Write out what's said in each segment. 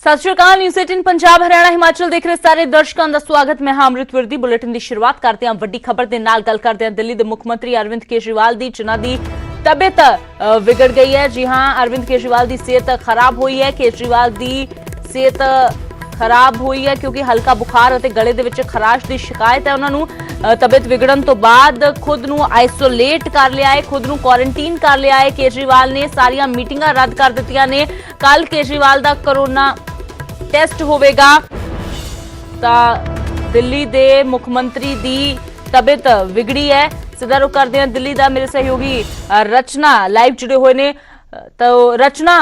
सत श्री अकाल। न्यूज़ 18 पंजाब हरियाणा हिमाचल देख रहे सारे दर्शकों का स्वागत। मैं हां अमृत विरदी। बुलेटिन की शुरुआत करते हैं वड्डी खबर के नाल गल करते हैं दिल्ली के मुख मंत्री अरविंद केजरीवाल की, जिन्हां दी तबीयत बिगड़ गई है। जी हां, अरविंद केजरीवाल की सेहत खराब हुई है। केजरीवाल की सेहत खराब हुई है क्योंकि हल्का बुखार और गले दे विच खराश की शिकायत है। उन्होंने तबीयत बिगड़न तो बाद खुद नूं आइसोलेट कर लिया है, खुद नूं क्वारंटीन कर लिया है। केजरीवाल ने सारिया मीटिंगां रद्द कर दित्तियां ने। कल केजरीवाल का कोरोना टेस्ट होवेगा तां दिल्ली दे मुख मंत्री दी तबीयत बिगड़ी है। सीधा रुख करते हैं दिल्ली का, मेरे सहयोगी रचना लाइव जुड़े हुए ने। तो रचना,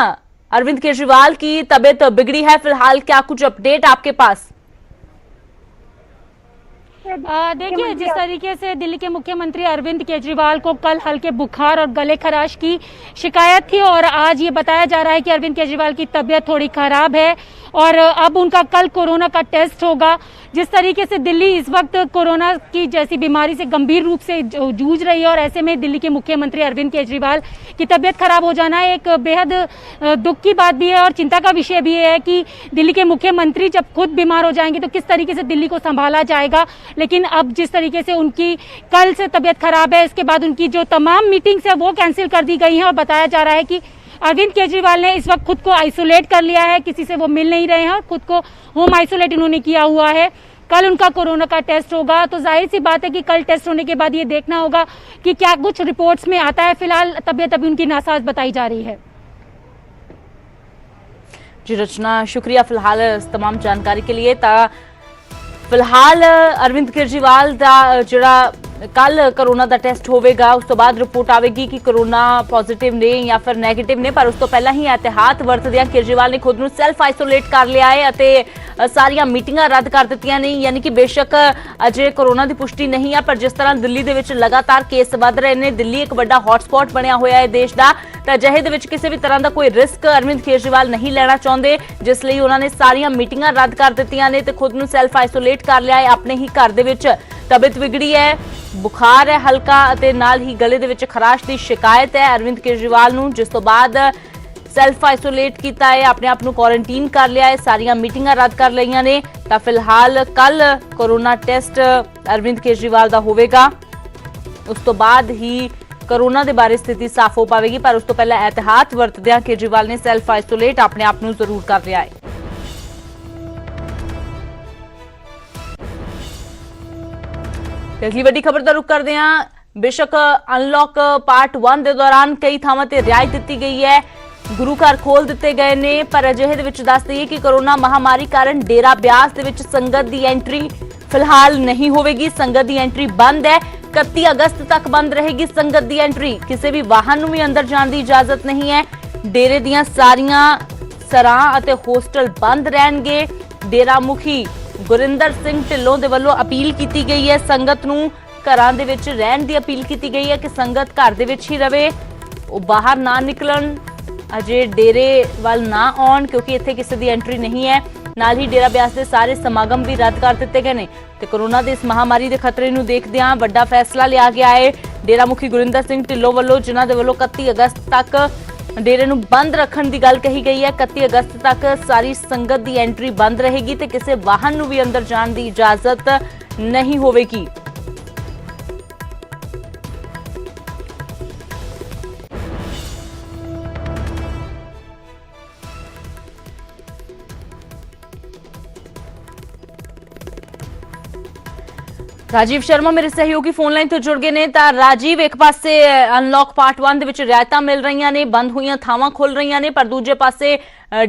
अरविंद केजरीवाल की तबीयत बिगड़ी है फिलहाल, क्या कुछ अपडेट आपके पास? देखिए, जिस तरीके से दिल्ली के मुख्यमंत्री अरविंद केजरीवाल को कल हल्के बुखार और गले खराश की शिकायत थी और आज ये बताया जा रहा है कि अरविंद केजरीवाल की तबीयत थोड़ी खराब है और अब उनका कल कोरोना का टेस्ट होगा। जिस तरीके से दिल्ली इस वक्त कोरोना की जैसी बीमारी से गंभीर रूप से जूझ रही है और ऐसे में दिल्ली के मुख्यमंत्री अरविंद केजरीवाल की तबीयत खराब हो जाना एक बेहद दुख की बात भी है और चिंता का विषय भी है कि दिल्ली के मुख्यमंत्री जब खुद बीमार हो जाएंगे तो किस तरीके से दिल्ली को संभाला जाएगा। लेकिन अब जिस तरीके से उनकी कल से तबीयत खराब है, इसके बाद उनकी जो तमाम मीटिंग्स है वो कैंसिल कर दी गई हैं और बताया जा रहा है कि अरविंद केजरीवाल ने इस वक्त खुद को आइसोलेट कर लिया है, किसी से वो मिल नहीं रहे हैं और खुद को होम आइसोलेट इन्होंने किया हुआ है। कल उनका कोरोना का टेस्ट होगा तो जाहिर सी बात है कि कल टेस्ट होने के बाद ये देखना होगा कि क्या कुछ रिपोर्ट्स में आता है। फिलहाल तबीयत अभी उनकी नासाज बताई जा रही है। जी रचना, शुक्रिया फिलहाल इस तमाम जानकारी के लिए। फिलहाल अरविंद केजरीवाल का जिहड़ा कल कोरोना का टेस्ट होगा उस तो बाद रिपोर्ट आएगी कि कोरोना पॉजिटिव ने या फिर नैगेटिव ने, पर उस तो पहला ही एहतियात वरतदियां केजरीवाल ने खुद नूं सैल्फ आइसोलेट कर लिया है और सारिया मीटिंगां रद्द कर दित्तियां ने। यानी कि बेशक अजे कोरोना की पुष्टि नहीं है, पर जिस तरह दिल्ली दे विच लगातार केस वध रहे हैं, दिल्ली एक बड़ा हॉटस्पॉट बनया होया है देश का, तो अजिहे दे विच किसी भी तरह का कोई रिस्क अरविंद केजरीवाल नहीं लेना चाहते, जिसलिए उन्होंने सारिया मीटिंगां रद्द कर दित्तियां ने ते खुद नूं सैल्फ आइसोलेट कर लिया है अपने ही घर दे विच। तबीयत बिगड़ी है, बुखार है हल्का ते नाल ही गले दे विच खराश की शिकायत है अरविंद केजरीवाल नूं, जिस तो बाद सैल्फ आइसोलेट किया है, अपने आप नूं क्वारंटीन कर लिया है, सारिया मीटिंगां रद्द कर लईआं ने। तां फिलहाल कल कोरोना टेस्ट अरविंद केजरीवाल का होवेगा, उस तो बाद ही कोरोना के बारे स्थिति साफ हो पाएगी, पर उस तो पहले एहतियात वरतदियां केजरीवाल ने सैल्फ आइसोलेट अपने आप नूं जरूर कर लिया है। अगली वड्डी खबर का रुख करते हैं। बेशक अनलॉक पार्ट 1 के दौरान कई थावां ते रियायत दी गई है, गुरु घर खोल दिते गए ने, पर अजिहे दे विच दस दईए कि कोरोना महामारी कारण डेरा ब्यास दे विच संगत की एंट्री फिलहाल नहीं होगी। संगत की एंट्री बंद है, 31 अगस्त तक बंद रहेगी संगत की एंट्री। किसी भी वाहन नूं भी अंदर जाने की इजाजत नहीं है। डेरे दीयां सारियां सराह अते होस्टल बंद रहणगे। डेरा मुखी गुरिंदर सिंह ढिल्लों दे वल्लों अपील की गई है, संगत नूं घरां दे विच रहण दी अपील की गई है कि संगत घर दे विच ही रवे, वो बाहर ना निकलन, अजे डेरे वाल ना आउण क्योंकि इत्थे किसी की एंट्री नहीं है। नाल ही डेरा ब्यास के सारे समागम भी रद्द कर दिते गए ने ते कोरोना के इस महामारी के खतरे नूं देखदिआं वड्डा फैसला लिया गया है। डेरा मुखी गुरिंदर सिंह ढिल्लों वल्लों, जिन्हां दे वल्लों 31 अगस्त तक डेरे नूं बंद रखने की गल कही गई है। 31 अगस्त तक सारी संगत की एंट्री बंद रहेगी ते किसी वाहन नूं भी अंदर जाने की इजाजत नहीं होवेगी। राजीव शर्मा मेरे सहयोगी फोन लाइन तो जुड़ गए ने। राजीव, एक पासे अनलॉक पार्ट 1 दे विच रियायतां मिल रही ने, बंद हुई थावां खुल रही ने, पर दूजे पासे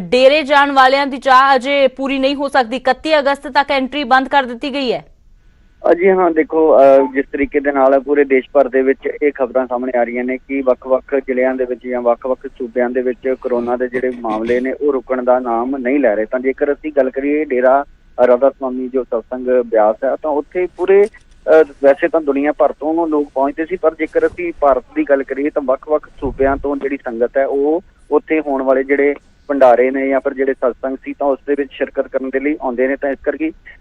डेरे जाण वालियां दी चाह अजे पूरी नहीं हो सकती। 31 अगस्त तक एंट्री बंद कर दी गई है। जी हाँ, देखो जिस तरीके दे नाल पूरे देश भर दे विच ये खबरां सामने आ रही ने कि वक्-वक् जिलिਆਂ ਦੇ ਵਿੱਚ ਜਾਂ वक्-वक् सूबिਆਂ ਦੇ ਵਿੱਚ कोरोना ਦੇ ਜਿਹੜੇ मामले ने ਉਹ रुकण ਦਾ नाम नहीं लै रहे। ਤਾਂ ਜੇਕਰ ਅਸੀਂ ਗੱਲ ਕਰੀਏ डेरा राधा स्वामी जो सत्संग ब्यास है तो उत्थे पूरे वैसे तो दुनिया भर तो लोग पहुंचते सी, पर जेकर असीं भारत की गल करिए तो वक्-वक् सूबिਆਂ तो जिहड़ी संगत है वो उत्थे होण वाले जिहड़े ਭੰਡਾਰੇ ਨੇ ਜਾਂ ਫਿਰ ਜਿਹੜੇ ਸਤਸੰਗ ਸੀ ਤਾਂ ਉਸ ਦੇ ਵਿੱਚ ਸ਼ਿਰਕਤ ਕਰਨ ਦੇ ਲਈ ਆਉਂਦੇ ਨੇ। ਤਾਂ ਇਸ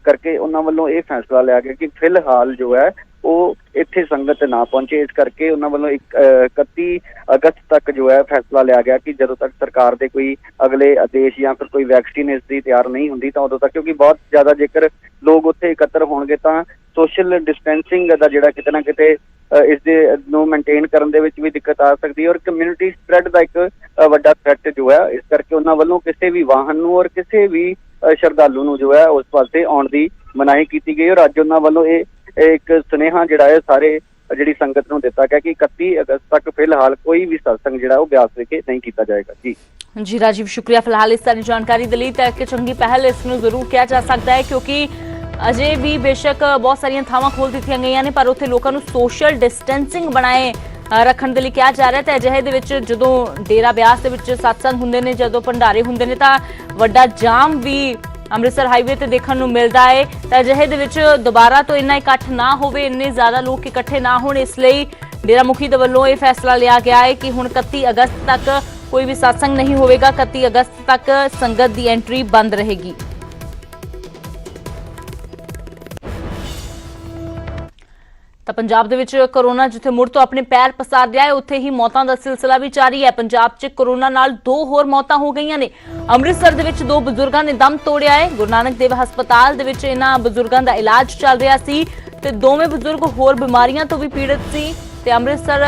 ਕਰਕੇ ਉਹਨਾਂ ਵੱਲੋਂ ਇਹ ਫੈਸਲਾ ਲਿਆ ਗਿਆ ਕਿ ਫਿਲਹਾਲ ਜੋ ਹੈ ਉਹ ਇੱਥੇ ਸੰਗਤ ਨਾ ਪਹੁੰਚੇ। ਇਸ ਕਰਕੇ ਉਹਨਾਂ ਵੱਲੋਂ 31 ਅਗਸਤ ਤੱਕ ਜੋ ਹੈ ਫੈਸਲਾ ਲਿਆ ਗਿਆ ਕਿ ਜਦੋਂ ਤੱਕ ਸਰਕਾਰ ਦੇ ਕੋਈ ਅਗਲੇ ਆਦੇਸ਼ ਜਾਂ ਫਿਰ ਕੋਈ ਵੈਕਸੀਨ ਇਸ ਦੀ ਤਿਆਰ ਨਹੀਂ ਹੁੰਦੀ ਤਾਂ ਉਦੋਂ ਤੱਕ, ਕਿਉਂਕਿ ਬਹੁਤ ਜ਼ਿਆਦਾ ਜੇਕਰ ਲੋਕ ਉੱਥੇ ਇਕੱਤਰ ਹੋਣਗੇ ਤਾਂ ਸੋਸ਼ਲ ਡਿਸਟੈਂਸਿੰਗ ਦਾ ਜਿਹੜਾ ਕਿਤੇ ਨਾ ਕਿਤੇ ਇਸ ਦੇ ਨੂੰ ਮੇਨਟੇਨ ਕਰਨ ਦੇ ਵਿੱਚ ਵੀ ਦਿੱਕਤ ਆ ਸਕਦੀ ਹੈ ਔਰ ਕਮਿਊਨਿਟੀ ਸਪਰੈਡ ਦਾ ਇੱਕ ਵੱਡਾ ਥ੍ਰੈਟ ਜੋ ਹੈ। ਇਸ ਕਰਕੇ ਉਹਨਾਂ ਵੱਲੋਂ ਕਿਸੇ ਵੀ ਵਾਹਨ ਨੂੰ ਔਰ ਕਿਸੇ ਵੀ ਸ਼ਰਧਾਲੂ ਨੂੰ ਜੋ ਹੈ ਉਸ ਪਾਸੇ ਆਉਣ ਦੀ ਮਨਾਹੀ ਕੀਤੀ ਗਈ ਔਰ ਅੱਜ ਉਹਨਾਂ ਵੱਲੋਂ ਇਹ ਇੱਕ ਸੁਨੇਹਾ ਜਿਹੜਾ ਹੈ ਸਾਰੇ ਜਿਹੜੀ ਸੰਗਤ ਨੂੰ ਦਿੱਤਾ ਗਿਆ ਕਿ 31 ਅਗਸਤ ਤੱਕ ਫਿਲਹਾਲ ਕੋਈ ਵੀ ਸਤਸੰਗ ਜਿਹੜਾ ਉਹ ਬਿਆਸ ਵਿਖੇ ਨਹੀਂ ਕੀਤਾ ਜਾਏਗਾ। ਜੀ ਰਾਜੀਵ, ਸ਼ੁਕਰੀਆ ਫਿਲਹਾਲ ਇਸ ਸਾਰੀ ਜਾਣਕਾਰੀ ਦੇ ਲਈ। ਤਾਂ ਇੱਕ ਚੰਗੀ ਪਹਿਲ ਇਸ ਨੂੰ ਜ਼ਰੂਰ ਕਿਹਾ ਜਾ ਸਕਦਾ ਹੈ ਕਿਉਂਕਿ ਅਜੇ ਵੀ ਬੇਸ਼ੱਕ ਬਹੁਤ ਸਾਰੀਆਂ ਥਾਵਾਂ ਖੋਲ੍ਹ ਦਿੱਤੀਆਂ ਗਈਆਂ ਨੇ ਪਰ ਉੱਥੇ ਲੋਕਾਂ ਨੂੰ ਸੋਸ਼ਲ ਡਿਸਟੈਂਸਿੰਗ ਬਣਾਏ ਰੱਖਣ ਦੇ ਲਈ ਕਿਹਾ ਜਾ ਰਿਹਾ। ਤਾਂ ਅਜਿਹੇ ਦੇ ਵਿੱਚ ਜਦੋਂ ਡੇਰਾ ਬਿਆਸ ਦੇ ਵਿੱਚ ਸਤਸੰਗ ਹੁੰਦੇ ਨੇ, ਜਦੋਂ ਭੰਡਾਰੇ ਹੁੰਦੇ ਨੇ ਤਾਂ ਵੱਡਾ ਜਾਮ ਵੀ ਅੰਮ੍ਰਿਤਸਰ ਹਾਈਵੇ ਤੇ ਦੇਖਣ ਨੂੰ ਮਿਲਦਾ ਹੈ। ਤਾਂ ਅਜਿਹੇ ਦੇ ਵਿੱਚ ਦੁਬਾਰਾ ਤੋਂ ਇੰਨਾ ਇਕੱਠ ਨਾ ਹੋਵੇ, ਇੰਨੇ ਜ਼ਿਆਦਾ ਲੋਕ ਇਕੱਠੇ ਨਾ ਹੋਣ, ਇਸ ਲਈ ਡੇਰਾ ਮੁਖੀ ਦੇ ਵੱਲੋਂ ਇਹ ਫੈਸਲਾ ਲਿਆ ਗਿਆ ਹੈ ਕਿ ਹੁਣ 31 ਅਗਸਤ ਤੱਕ ਕੋਈ ਵੀ ਸਤਸੰਗ ਨਹੀਂ ਹੋਵੇਗਾ। 31 ਅਗਸਤ ਤੱਕ ਸੰਗਤ ਦੀ ਐਂਟਰੀ ਬੰਦ ਰਹੇਗੀ। ਤਾਂ ਪੰਜਾਬ ਦੇ ਵਿੱਚ ਕੋਰੋਨਾ ਜਿੱਥੇ ਮੁੜ ਤੋਂ ਆਪਣੇ ਪੈਰ ਪਸਾਰ ਰਿਹਾ ਹੈ ਉੱਥੇ ਹੀ ਮੌਤਾਂ ਦਾ ਸਿਲਸਿਲਾ ਵੀ ਜਾਰੀ ਹੈ। ਪੰਜਾਬ 'ਚ ਕੋਰੋਨਾ ਨਾਲ 2 ਹੋਰ ਮੌਤਾਂ ਹੋ ਗਈਆਂ ਨੇ। ਅੰਮ੍ਰਿਤਸਰ ਦੇ ਵਿੱਚ 2 ਬਜ਼ੁਰਗਾਂ ਨੇ ਦਮ ਤੋੜਿਆ ਹੈ। ਗੁਰੂ ਨਾਨਕ ਦੇਵ ਹਸਪਤਾਲ ਦੇ ਵਿੱਚ ਇਹਨਾਂ ਬਜ਼ੁਰਗਾਂ ਦਾ ਇਲਾਜ ਚੱਲ ਰਿਹਾ ਸੀ ਤੇ ਦੋਵੇਂ ਬਜ਼ੁਰਗ ਹੋਰ ਬਿਮਾਰੀਆਂ ਤੋਂ ਵੀ ਪੀੜਤ ਸੀ ਤੇ ਅੰਮ੍ਰਿਤਸਰ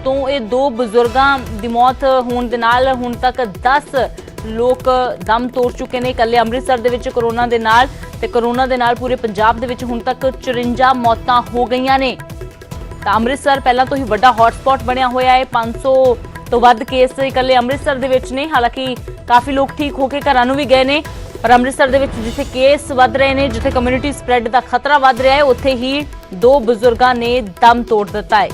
ਤੋਂ ਇਹ 2 ਬਜ਼ੁਰਗਾਂ ਦੀ ਮੌਤ ਹੋਣ ਦੇ ਨਾਲ ਹੁਣ ਤੱਕ 10 ਲੋਕ ਦਮ ਤੋੜ ਚੁੱਕੇ ਨੇ ਇਕੱਲੇ ਅੰਮ੍ਰਿਤਸਰ ਦੇ ਵਿੱਚ ਕੋਰੋਨਾ ਦੇ ਨਾਲ। ਤੇ ਕੋਰੋਨਾ ਦੇ ਨਾਲ ਪੂਰੇ ਪੰਜਾਬ ਦੇ ਵਿੱਚ ਹੁਣ ਤੱਕ 54 ਮੌਤਾਂ ਹੋ ਗਈਆਂ ਨੇ। ਤਾਂ ਅੰਮ੍ਰਿਤਸਰ ਪਹਿਲਾਂ ਤੋਂ ਹੀ ਵੱਡਾ ਹੌਟਸਪੌਟ ਬਣਿਆ ਹੋਇਆ ਹੈ। 500 ਤੋਂ ਵੱਧ ਕੇਸ ਇਕੱਲੇ ਅੰਮ੍ਰਿਤਸਰ ਦੇ ਵਿੱਚ ਨੇ। ਹਾਲਾਂਕਿ ਕਾਫੀ ਲੋਕ ਠੀਕ ਹੋ ਕੇ ਘਰਾਂ ਨੂੰ ਵੀ ਗਏ ਨੇ ਪਰ ਅੰਮ੍ਰਿਤਸਰ ਦੇ ਵਿੱਚ ਜਿੱਥੇ ਕੇਸ ਵੱਧ ਰਹੇ ਨੇ, ਜਿੱਥੇ ਕਮਿਊਨਿਟੀ ਸਪਰੈਡ ਦਾ ਖਤਰਾ ਵੱਧ ਰਿਹਾ ਹੈ, ਉੱਥੇ ਹੀ 2 ਬਜ਼ੁਰਗਾਂ ਨੇ ਦਮ ਤੋੜ ਦਿੱਤਾ ਹੈ।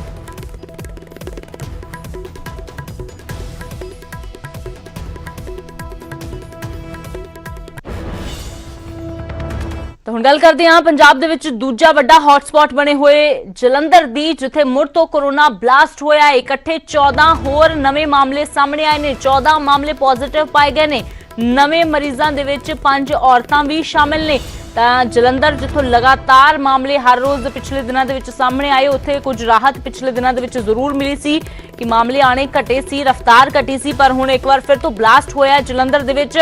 ਤਾਂ ਹੁਣ ਗੱਲ ਕਰਦੇ ਹਾਂ ਪੰਜਾਬ ਦੇ ਵਿੱਚ ਦੂਜਾ ਵੱਡਾ ਹੌਟਸਪੌਟ ਬਣੇ ਹੋਏ ਜਲੰਧਰ ਦੀ, ਜਿੱਥੇ ਮੁੜ ਤੋਂ ਕੋਰੋਨਾ ਬਲਾਸਟ ਹੋਇਆ ਹੈ। ਇਕੱਠੇ 14 ਹੋਰ ਨਵੇਂ ਮਾਮਲੇ ਸਾਹਮਣੇ ਆਏ ਨੇ। 14 ਮਾਮਲੇ ਪੋਜ਼ਿਟਿਵ ਪਾਏ ਗਏ ਨੇ। ਨਵੇਂ ਮਰੀਜ਼ਾਂ ਦੇ ਵਿੱਚ 5 ਔਰਤਾਂ ਵੀ ਸ਼ਾਮਿਲ ਨੇ। ਤਾਂ ਜਲੰਧਰ ਜਿੱਥੋਂ ਲਗਾਤਾਰ ਮਾਮਲੇ ਹਰ ਰੋਜ਼ ਪਿਛਲੇ ਦਿਨਾਂ ਦੇ ਵਿੱਚ ਸਾਹਮਣੇ ਆਏ, ਉੱਥੇ ਕੁਝ ਰਾਹਤ ਪਿਛਲੇ ਦਿਨਾਂ ਦੇ ਵਿੱਚ ਜ਼ਰੂਰ ਮਿਲੀ ਸੀ ਕਿ ਮਾਮਲੇ ਆਣੇ ਘਟੇ ਸੀ, ਰਫ਼ਤਾਰ ਘਟੀ ਸੀ। ਪਰ ਹੁਣ ਇੱਕ ਵਾਰ ਫਿਰ ਤੋਂ ਬਲਾਸਟ ਹੋਇਆ ਜਲੰਧਰ ਦੇ ਵਿੱਚ।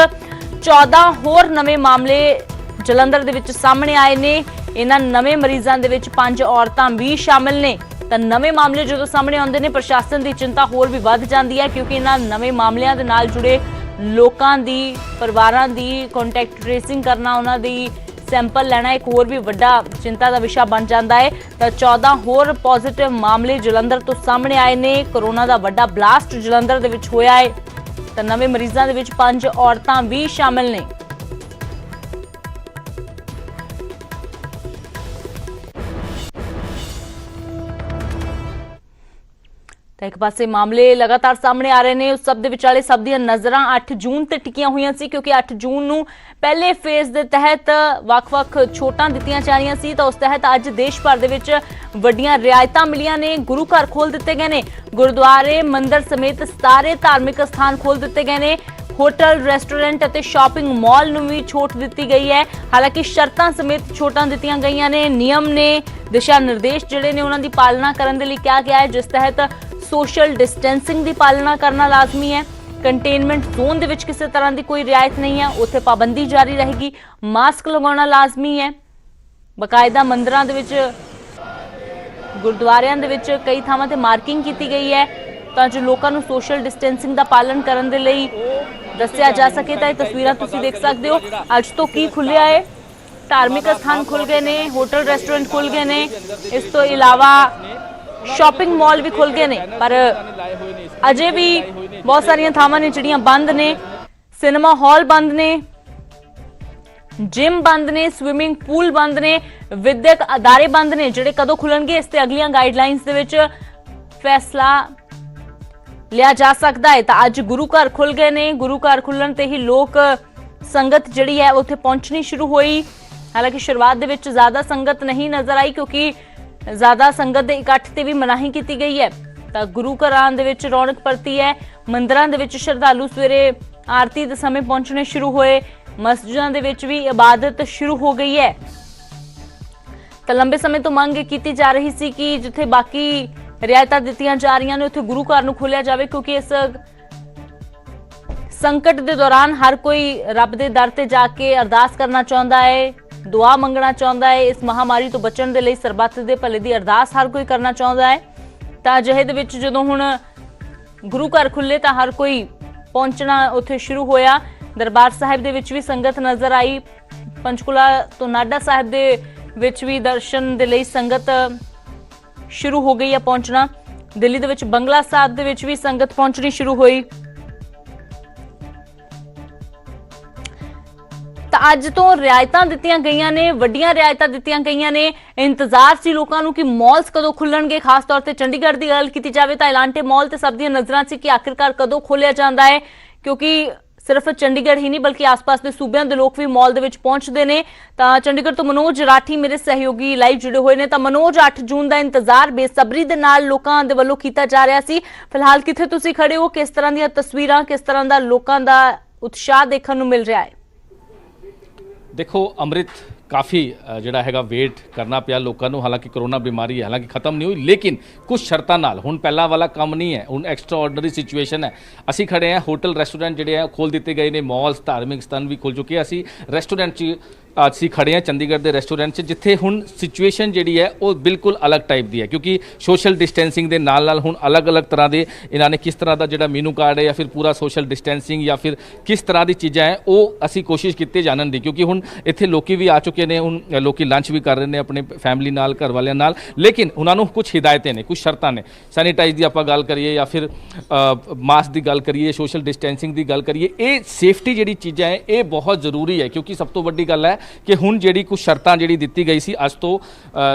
14 ਹੋਰ ਨਵੇਂ ਮਾਮਲੇ ਜਲੰਧਰ ਦੇ ਵਿੱਚ ਸਾਹਮਣੇ ਆਏ ਨੇ। ਇਹਨਾਂ ਨਵੇਂ ਮਰੀਜ਼ਾਂ ਦੇ ਵਿੱਚ 5 ਔਰਤਾਂ ਵੀ ਸ਼ਾਮਿਲ ਨੇ। ਤਾਂ ਨਵੇਂ ਮਾਮਲੇ ਜਦੋਂ ਸਾਹਮਣੇ ਆਉਂਦੇ ਨੇ ਪ੍ਰਸ਼ਾਸਨ ਦੀ ਚਿੰਤਾ ਹੋਰ ਵੀ ਵੱਧ ਜਾਂਦੀ ਹੈ ਕਿਉਂਕਿ ਇਹਨਾਂ ਨਵੇਂ ਮਾਮਲਿਆਂ ਦੇ ਨਾਲ ਜੁੜੇ ਲੋਕਾਂ ਦੀ, ਪਰਿਵਾਰਾਂ ਦੀ ਕੰਟੈਕਟ ਟ੍ਰੇਸਿੰਗ ਕਰਨਾ, ਉਹਨਾਂ ਦੀ ਸੈਂਪਲ ਲੈਣਾ ਇੱਕ ਹੋਰ ਵੀ ਵੱਡਾ ਚਿੰਤਾ ਦਾ ਵਿਸ਼ਾ ਬਣ ਜਾਂਦਾ ਹੈ। ਤਾਂ 14 ਹੋਰ ਪੋਜ਼ਿਟਿਵ ਮਾਮਲੇ ਜਲੰਧਰ ਤੋਂ ਸਾਹਮਣੇ ਆਏ ਨੇ। ਕੋਰੋਨਾ ਦਾ ਵੱਡਾ ਬਲਾਸਟ ਜਲੰਧਰ ਦੇ ਵਿੱਚ ਹੋਇਆ ਹੈ। ਤਾਂ ਨਵੇਂ ਮਰੀਜ਼ਾਂ ਦੇ ਵਿੱਚ 5 ਔਰਤਾਂ ਵੀ ਸ਼ਾਮਿਲ ਨੇ। ਤਾਂ ਇੱਕ ਪਾਸੇ ਮਾਮਲੇ ਲਗਾਤਾਰ ਸਾਹਮਣੇ ਆ ਰਹੇ ਨੇ, ਉਸ ਸਭ ਦੇ ਵਿਚਾਲੇ ਸਭ ਦੀਆਂ ਨਜ਼ਰਾਂ 8 ਜੂਨ ਤੇ ਟਿਕੀਆਂ ਹੋਈਆਂ ਸੀ ਕਿਉਂਕਿ 8 ਜੂਨ ਨੂੰ ਪਹਿਲੇ ਫੇਜ਼ ਦੇ ਤਹਿਤ ਵੱਖ-ਵੱਖ ਛੋਟਾਂ ਦਿੱਤੀਆਂ ਜਾ ਰਹੀਆਂ ਸੀ। ਤਾਂ ਉਸ ਤਹਿਤ ਅੱਜ ਦੇਸ਼ ਭਰ ਦੇ ਵਿੱਚ ਵੱਡੀਆਂ ਰਿਆਇਤਾਂ ਮਿਲੀਆਂ ਨੇ। ਗੁਰੂ ਘਰ ਖੋਲ੍ਹ ਦਿੱਤੇ ਗਏ ਨੇ। ਗੁਰਦੁਆਰੇ, ਮੰਦਿਰ ਸਮੇਤ ਸਾਰੇ ਧਾਰਮਿਕ ਸਥਾਨ ਖੋਲ੍ਹ ਦਿੱਤੇ ਗਏ ਨੇ। ਹੋਟਲ, ਰੈਸਟੋਰੈਂਟ ਅਤੇ ਸ਼ਾਪਿੰਗ ਮਾਲ ਨੂੰ ਵੀ ਛੋਟ ਦਿੱਤੀ ਗਈ ਹੈ। ਹਾਲਾਂਕਿ ਸ਼ਰਤਾਂ ਸਮੇਤ ਛੋਟਾਂ ਦਿੱਤੀਆਂ ਗਈਆਂ ਨੇ। ਨਿਯਮ ਨੇ, ਦਿਸ਼ਾ ਨਿਰਦੇਸ਼ ਜਿਹੜੇ ਨੇ ਉਹਨਾਂ ਦੀ ਪਾਲਣਾ ਕਰਨ ਦੇ ਲਈ ਕਿਹਾ ਗਿਆ ਹੈ, ਜਿਸ ਤਹਿਤ ਸੋਸ਼ਲ ਡਿਸਟੈਂਸਿੰਗ ਦੀ ਪਾਲਣਾ ਕਰਨਾ ਲਾਜ਼ਮੀ ਹੈ। ਕੰਟੇਨਮੈਂਟ ਜ਼ੋਨ ਦੇ ਵਿੱਚ ਕਿਸੇ ਤਰ੍ਹਾਂ ਦੀ ਕੋਈ ਰਿਆਇਤ ਨਹੀਂ ਹੈ, ਉੱਥੇ ਪਾਬੰਦੀ ਜਾਰੀ ਰਹੇਗੀ। ਮਾਸਕ ਲਗਾਉਣਾ ਲਾਜ਼ਮੀ ਹੈ। ਬਕਾਇਦਾ ਮੰਦਿਰਾਂ ਦੇ ਵਿੱਚ, ਗੁਰਦੁਆਰਿਆਂ ਦੇ ਵਿੱਚ ਕਈ ਥਾਵਾਂ ਤੇ ਮਾਰਕਿੰਗ ਕੀਤੀ ਗਈ ਹੈ ਤਾਂ ਜੋ ਲੋਕਾਂ ਨੂੰ ਸੋਸ਼ਲ ਡਿਸਟੈਂਸਿੰਗ ਦਾ ਪਾਲਣ ਕਰਨ ਦੇ ਲਈ ਦੱਸਿਆ ਜਾ ਸਕੇ। ਤਾਂ ਇਹ ਤਸਵੀਰਾਂ ਤੁਸੀਂ ਦੇਖ ਸਕਦੇ ਹੋ। ਅੱਜ ਤੋਂ ਕੀ ਖੁੱਲਿਆ ਹੈ, ਧਾਰਮਿਕ ਸਥਾਨ ਖੁੱਲ ਗਏ ਨੇ, ਹੋਟਲ, ਰੈਸਟੋਰੈਂਟ ਖੁੱਲ ਗਏ ਨੇ। ਇਸ ਤੋਂ ਇਲਾਵਾ ਸ਼ਾਪਿੰਗ ਮਾਲ ਵੀ ਖੁੱਲ ਗਏ ਨੇ ਪਰ ਅਜੇ ਵੀ ਬਹੁਤ ਸਾਰੀਆਂ ਥਾਵਾਂ ਨੇ ਜਿਹੜੀਆਂ ਬੰਦ ਨੇ। ਸਿਨੇਮਾ ਹਾਲ ਬੰਦ ਨੇ, ਜਿਮ ਬੰਦ ਨੇ, ਸਵਿਮਿੰਗ ਪੂਲ ਬੰਦ ਨੇ, ਵਿਦਿਅਕ ਅਦਾਰੇ ਬੰਦ ਨੇ। ਜਿਹੜੇ ਕਦੋਂ ਖੁੱਲਣਗੇ ਇਸ ਤੇ ਅਗਲੀਆਂ ਗਾਈਡਲਾਈਨਸ ਦੇ ਵਿੱਚ ਫੈਸਲਾ ਲਿਆ ਜਾ ਸਕਦਾ ਹੈ। ਤਾਂ ਅੱਜ ਗੁਰੂ ਘਰ ਖੁੱਲ ਗਏ ਨੇ। ਗੁਰੂ ਘਰ ਖੁੱਲਣ ਤੇ ਹੀ ਲੋਕ, ਸੰਗਤ ਜਿਹੜੀ ਹੈ ਉੱਥੇ ਪਹੁੰਚਣੀ ਸ਼ੁਰੂ ਹੋਈ। ਹਾਲਾਂਕਿ ਸ਼ੁਰੂਆਤ ਦੇ ਵਿੱਚ ਜ਼ਿਆਦਾ ਸੰਗਤ ਨਹੀਂ ਨਜ਼ਰ ਆਈ ਕਿਉਂਕਿ ਜ਼ਿਆਦਾ ਸੰਗਤ ਦੇ ਇਕੱਠ ਤੇ ਵੀ ਮਨਾਹੀ ਕੀਤੀ ਗਈ ਹੈ। ਤਾਂ ਗੁਰੂ ਘਰਾਂ ਦੇ ਵਿੱਚ ਰੌਣਕ ਪਰਤੀ ਹੈ। ਮੰਦਿਰਾਂ ਦੇ ਵਿੱਚ ਸ਼ਰਧਾਲੂ ਸਵੇਰੇ ਆਰਤੀ ਦੇ ਸਮੇਂ ਪਹੁੰਚਣੇ ਸ਼ੁਰੂ ਹੋਏ। ਮਸਜਿਦਾਂ ਦੇ ਵਿੱਚ ਵੀ ਇਬਾਦਤ ਸ਼ੁਰੂ ਹੋ ਗਈ ਹੈ। ਤਾਂ ਲੰਬੇ ਸਮੇਂ ਤੋਂ ਮੰਗ ਕੀਤੀ ਜਾ ਰਹੀ ਸੀ ਕਿ ਜਿੱਥੇ ਬਾਕੀ ਰਿਆਇਤਾਂ ਦਿੱਤੀਆਂ ਜਾ ਰਹੀਆਂ ਨੇ ਉੱਥੇ ਗੁਰੂ ਘਰ ਨੂੰ ਖੋਲ੍ਹਿਆ ਜਾਵੇ, ਕਿਉਂਕਿ ਇਸ ਸੰਕਟ ਦੇ ਦੌਰਾਨ ਹਰ ਕੋਈ ਰੱਬ ਦੇ ਦਰ ਤੇ ਜਾ ਕੇ ਅਰਦਾਸ ਕਰਨਾ ਚਾਹੁੰਦਾ ਹੈ, ਦੁਆ ਮੰਗਣਾ ਚਾਹੁੰਦਾ ਹੈ। ਇਸ ਮਹਾਮਾਰੀ ਤੋਂ ਬਚਣ ਦੇ ਲਈ ਸਰਬੱਤ ਦੇ ਭਲੇ ਦੀ ਅਰਦਾਸ ਹਰ ਕੋਈ ਕਰਨਾ ਚਾਹੁੰਦਾ ਹੈ। ਤਾਂ ਅਜਿਹੇ ਦੇ ਵਿੱਚ ਜਦੋਂ ਹੁਣ ਗੁਰੂ ਘਰ ਖੁੱਲੇ ਤਾਂ ਹਰ ਕੋਈ ਪਹੁੰਚਣਾ ਉੱਥੇ ਸ਼ੁਰੂ ਹੋਇਆ। ਦਰਬਾਰ ਸਾਹਿਬ ਦੇ ਵਿੱਚ ਵੀ ਸੰਗਤ ਨਜ਼ਰ ਆਈ। ਪੰਚਕੂਲਾ ਤੋਂ ਨਾਢਾ ਸਾਹਿਬ ਦੇ ਵਿੱਚ ਵੀ ਦਰਸ਼ਨ ਦੇ ਲਈ ਸੰਗਤ ਸ਼ੁਰੂ ਹੋ ਗਈ ਹੈ ਪਹੁੰਚਣਾ। ਦਿੱਲੀ ਦੇ ਵਿੱਚ ਬੰਗਲਾ ਸਾਹਿਬ ਦੇ ਵਿੱਚ ਵੀ ਸੰਗਤ ਪਹੁੰਚਣੀ ਸ਼ੁਰੂ ਹੋਈ। ਤਾਂ ਅੱਜ ਤੋਂ ਰਿਆਇਤਾਂ ਦਿੱਤੀਆਂ ਗਈਆਂ ਨੇ, ਵੱਡੀਆਂ ਰਿਆਇਤਾਂ ਦਿੱਤੀਆਂ ਗਈਆਂ ਨੇ। ਇੰਤਜ਼ਾਰ ਸੀ ਲੋਕਾਂ ਨੂੰ ਕਿ ਮਾਲਸ ਕਦੋਂ ਖੁੱਲਣਗੇ। ਖਾਸ ਤੌਰ ਤੇ ਚੰਡੀਗੜ੍ਹ ਦੀ ਗੱਲ ਕੀਤੀ ਜਾਵੇ ਤਾਂ ਐਲਾਂਟੇ ਮਾਲ ਤੇ ਸਭ ਦੀਆਂ ਨਜ਼ਰਾਂ ਸੀ ਕਿ ਆਖਿਰਕਾਰ ਕਦੋਂ ਖੋਲ੍ਹਿਆ ਜਾਂਦਾ ਹੈ, ਕਿਉਂਕਿ ਸਿਰਫ ਚੰਡੀਗੜ੍ਹ ਹੀ ਨਹੀਂ ਬਲਕਿ ਆਸ-ਪਾਸ ਦੇ ਸੂਬਿਆਂ ਦੇ ਲੋਕ ਵੀ ਮਾਲ ਦੇ ਵਿੱਚ ਪਹੁੰਚਦੇ ਨੇ। ਤਾਂ ਚੰਡੀਗੜ੍ਹ ਤੋਂ ਮਨੋਜ ਰਾਠੀ ਮੇਰੇ ਸਹਿਯੋਗੀ ਲਾਈਵ ਜੁੜੇ ਹੋਏ ਨੇ। ਤਾਂ ਮਨੋਜ, 8 ਜੂਨ ਦਾ ਇੰਤਜ਼ਾਰ ਬੇਸਬਰੀ ਦੇ ਨਾਲ ਲੋਕਾਂ ਦੇ ਵੱਲੋਂ ਕੀਤਾ ਜਾ ਰਿਹਾ ਸੀ। ਫਿਲਹਾਲ ਕਿੱਥੇ ਤੁਸੀਂ ਖੜੇ ਹੋ, ਕਿਸ ਤਰ੍ਹਾਂ ਦੀਆਂ ਤਸਵੀਰਾਂ, ਕਿਸ ਤਰ੍ਹਾਂ ਦਾ ਲੋਕਾਂ ਦਾ ਉਤਸ਼ਾਹ ਦੇਖਣ ਨੂੰ ਮਿਲ ਰਿਹਾ ਹੈ? देखो अमृत काफ़ी ਜਿਹੜਾ ਹੈਗਾ ਵੇਟ ਕਰਨਾ ਪਿਆ ਲੋਕਾਂ ਨੂੰ। ਹਾਲਾਂਕਿ ਕਰੋਨਾ ਬਿਮਾਰੀ ਹੈ, ਹਾਲਾਂਕਿ ਖਤਮ ਨਹੀਂ ਹੋਈ, ਲੇਕਿਨ ਕੁਝ ਸ਼ਰਤਾਂ ਨਾਲ। ਹੁਣ ਪਹਿਲਾਂ ਵਾਲਾ ਕੰਮ ਨਹੀਂ ਹੈ, ਹੁਣ ਐਕਸਟਰਾ ਆਰਡੀਨਰੀ ਸਿਚੁਏਸ਼ਨ ਹੈ। ਅਸੀਂ ਖੜੇ ਹਾਂ, ਹੋਟਲ ਰੈਸਟੋਰੈਂਟ ਜਿਹੜੇ ਆ ਖੋਲ੍ਹ ਦਿੱਤੇ ਗਏ ਨੇ, ਮਾਲਸ ਧਾਰਮਿਕ ਸਥਾਨ ਵੀ ਖੁੱਲ੍ਹ ਚੁੱਕੇ। ਅਸੀਂ ਰੈਸਟੋਰੈਂਟ 'ਚ ਅਸੀਂ ਖੜੇ ਹਾਂ ਚੰਡੀਗੜ੍ਹ ਦੇ ਰੈਸਟੋਰੈਂਟ 'ਚ, ਜਿੱਥੇ ਹੁਣ ਸਿਚੁਏਸ਼ਨ ਜਿਹੜੀ ਹੈ ਉਹ ਬਿਲਕੁਲ ਅਲੱਗ ਟਾਈਪ ਦੀ ਹੈ, ਕਿਉਂਕਿ ਸੋਸ਼ਲ ਡਿਸਟੈਂਸਿੰਗ ਦੇ ਨਾਲ ਨਾਲ ਹੁਣ ਅਲੱਗ-ਅਲੱਗ ਤਰ੍ਹਾਂ ਦੇ ਇਹਨਾਂ ਨੇ ਕਿਸ ਤਰ੍ਹਾਂ ਦਾ ਜਿਹੜਾ ਮੈਨੂ ਕਾਰਡ ਹੈ ਜਾਂ ਫਿਰ ਪੂਰਾ ਸੋਸ਼ਲ ਡਿਸਟੈਂਸਿੰਗ ਜਾਂ ਫਿਰ ਕਿਸ ਤਰ੍ਹਾਂ ਦੀ ਚੀਜ਼ਾਂ ਹੈ ਉਹ ਅਸੀਂ ਕੋਸ਼ਿਸ਼ ਕੀਤੀ ਜਾਣਨ ਦੀ, ਕਿਉਂਕਿ ਹੁਣ ਇੱਥੇ ਲੋਕੀ ਵੀ ਆ ਚੁੱਕੇ ਨੇ। ਹੁਣ ਲੋਕੀ ਲੰਚ ਵੀ ਕਰ ਰਹੇ ਨੇ ਆਪਣੇ ਫੈਮਿਲੀ ਨਾਲ, ਘਰ ਵਾਲਿਆਂ ਨਾਲ, ਲੇਕਿਨ ਉਹਨਾਂ ਨੂੰ ਕੁਝ ਹਿਦਾਇਤਾਂ ਨੇ, ਕੁਝ ਸ਼ਰਤਾਂ ਨੇ। ਸੈਨੀਟਾਈਜ਼ ਦੀ ਆਪਾਂ ਗੱਲ ਕਰੀਏ ਜਾਂ ਫਿਰ ਮਾਸਕ ਦੀ ਗੱਲ ਕਰੀਏ, ਸੋਸ਼ਲ ਡਿਸਟੈਂਸਿੰਗ ਦੀ ਗੱਲ ਕਰੀਏ, ਇਹ ਸੇਫਟੀ ਜਿਹੜੀ ਚੀਜ਼ਾਂ ਹੈ ਇਹ ਬਹੁਤ ਜ਼ਰੂਰੀ ਹੈ। ਕਿਉਂਕਿ ਸਭ ਤੋਂ ਵੱਡੀ ਗੱਲ ਹੈ ਕਿ ਹੁਣ ਜਿਹੜੀ ਕੁਝ ਸ਼ਰਤਾਂ ਜਿਹੜੀ ਦਿੱਤੀ ਗਈ ਸੀ ਅੱਜ ਤੋਂ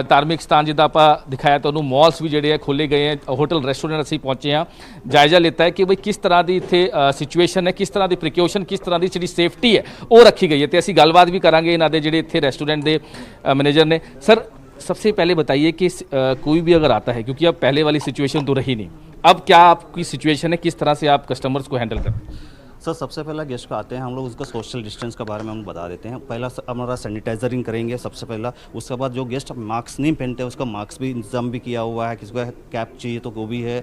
ਧਾਰਮਿਕ ਸਥਾਨ ਜਿੱਦਾਂ ਆਪਾਂ ਦਿਖਾਇਆ ਤੁਹਾਨੂੰ, ਮਾਲਸ ਵੀ ਜਿਹੜੇ ਆ ਖੋਲ੍ਹੇ ਗਏ ਹੈ, ਹੋਟਲ ਰੈਸਟੋਰੈਂਟ ਅਸੀਂ ਪਹੁੰਚੇ ਹਾਂ, ਜਾਇਜ਼ਾ ਲਿੱਤਾ ਹੈ ਕਿ ਬਈ ਕਿਸ ਤਰ੍ਹਾਂ ਦੀ ਇੱਥੇ ਸਿਚੁਏਸ਼ਨ ਹੈ, ਕਿਸ ਤਰ੍ਹਾਂ ਦੀ ਪ੍ਰੀਕਾਸ਼ਨ, ਕਿਸ ਤਰ੍ਹਾਂ ਦੀ ਜਿਹੜੀ ਸੇਫਟੀ ਹੈ ਉਹ ਰੱਖੀ ਗਈ है। तो ਅਸੀਂ ਗੱਲਬਾਤ भी करांगे ਇਹਨਾਂ ਦੇ ਜਿਹੜੇ ਇੱਥੇ रेस्टोरेंट के मैनेजर ने। सर, सबसे पहले बताइए कि कोई भी अगर आता है, क्योंकि अब पहले वाली सिचुएशन तो रही नहीं, अब क्या आपकी सिचुएशन है, किस तरह से आप कस्टमर्स को हैंडल करते हैं? सर, सबसे पहला गेस्ट को आते हैं हम लोग उसका सोशल डिस्टेंस के बारे में हम बता देते हैं। पहला हमारा सैनिटाइजरिंग करेंगे सबसे पहला। उसके बाद जो गेस्ट मास्क नहीं पहनते उसका मास्क भी इंतजाम भी किया हुआ है। किसी को कैप चाहिए तो वो भी है।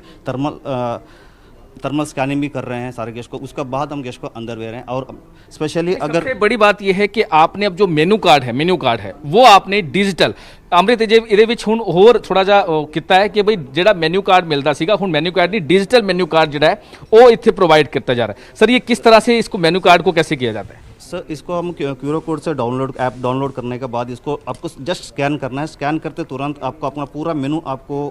थर्मल स्कैनिंग भी कर रहे हैं सारे गेस्ट को। उसके बाद हम गेस्ट को अंदर ले रहे हैं। और स्पेशली अगर सबसे बड़ी बात यह है कि आपने अब जो मेनू कार्ड है वो आपने डिजिटल अमृत जे ਇਹਦੇ ਵਿੱਚ ਹੁਣ ਹੋਰ ਥੋੜਾ ਜਿਹਾ ਕੀਤਾ ਹੈ ਕਿ ਬਈ ਜਿਹੜਾ ਮੈਨੂ ਕਾਰਡ ਮਿਲਦਾ ਸੀਗਾ ਹੁਣ ਮੈਨੂ कार्ड नहीं डिजिटल मेन्यू कार्ड ਜਿਹੜਾ है वो ਇੱਥੇ प्रोवाइड करता जा रहा है। सर, ये किस तरह से इसको मेन्यू कार्ड को कैसे किया जाता है? सर, इसको हम QR कोड से ऐप डाउनलोड करने के बाद इसको आपको जस्ट स्कैन करना है। स्कैन करते तुरंत आपको अपना पूरा मेनू आपको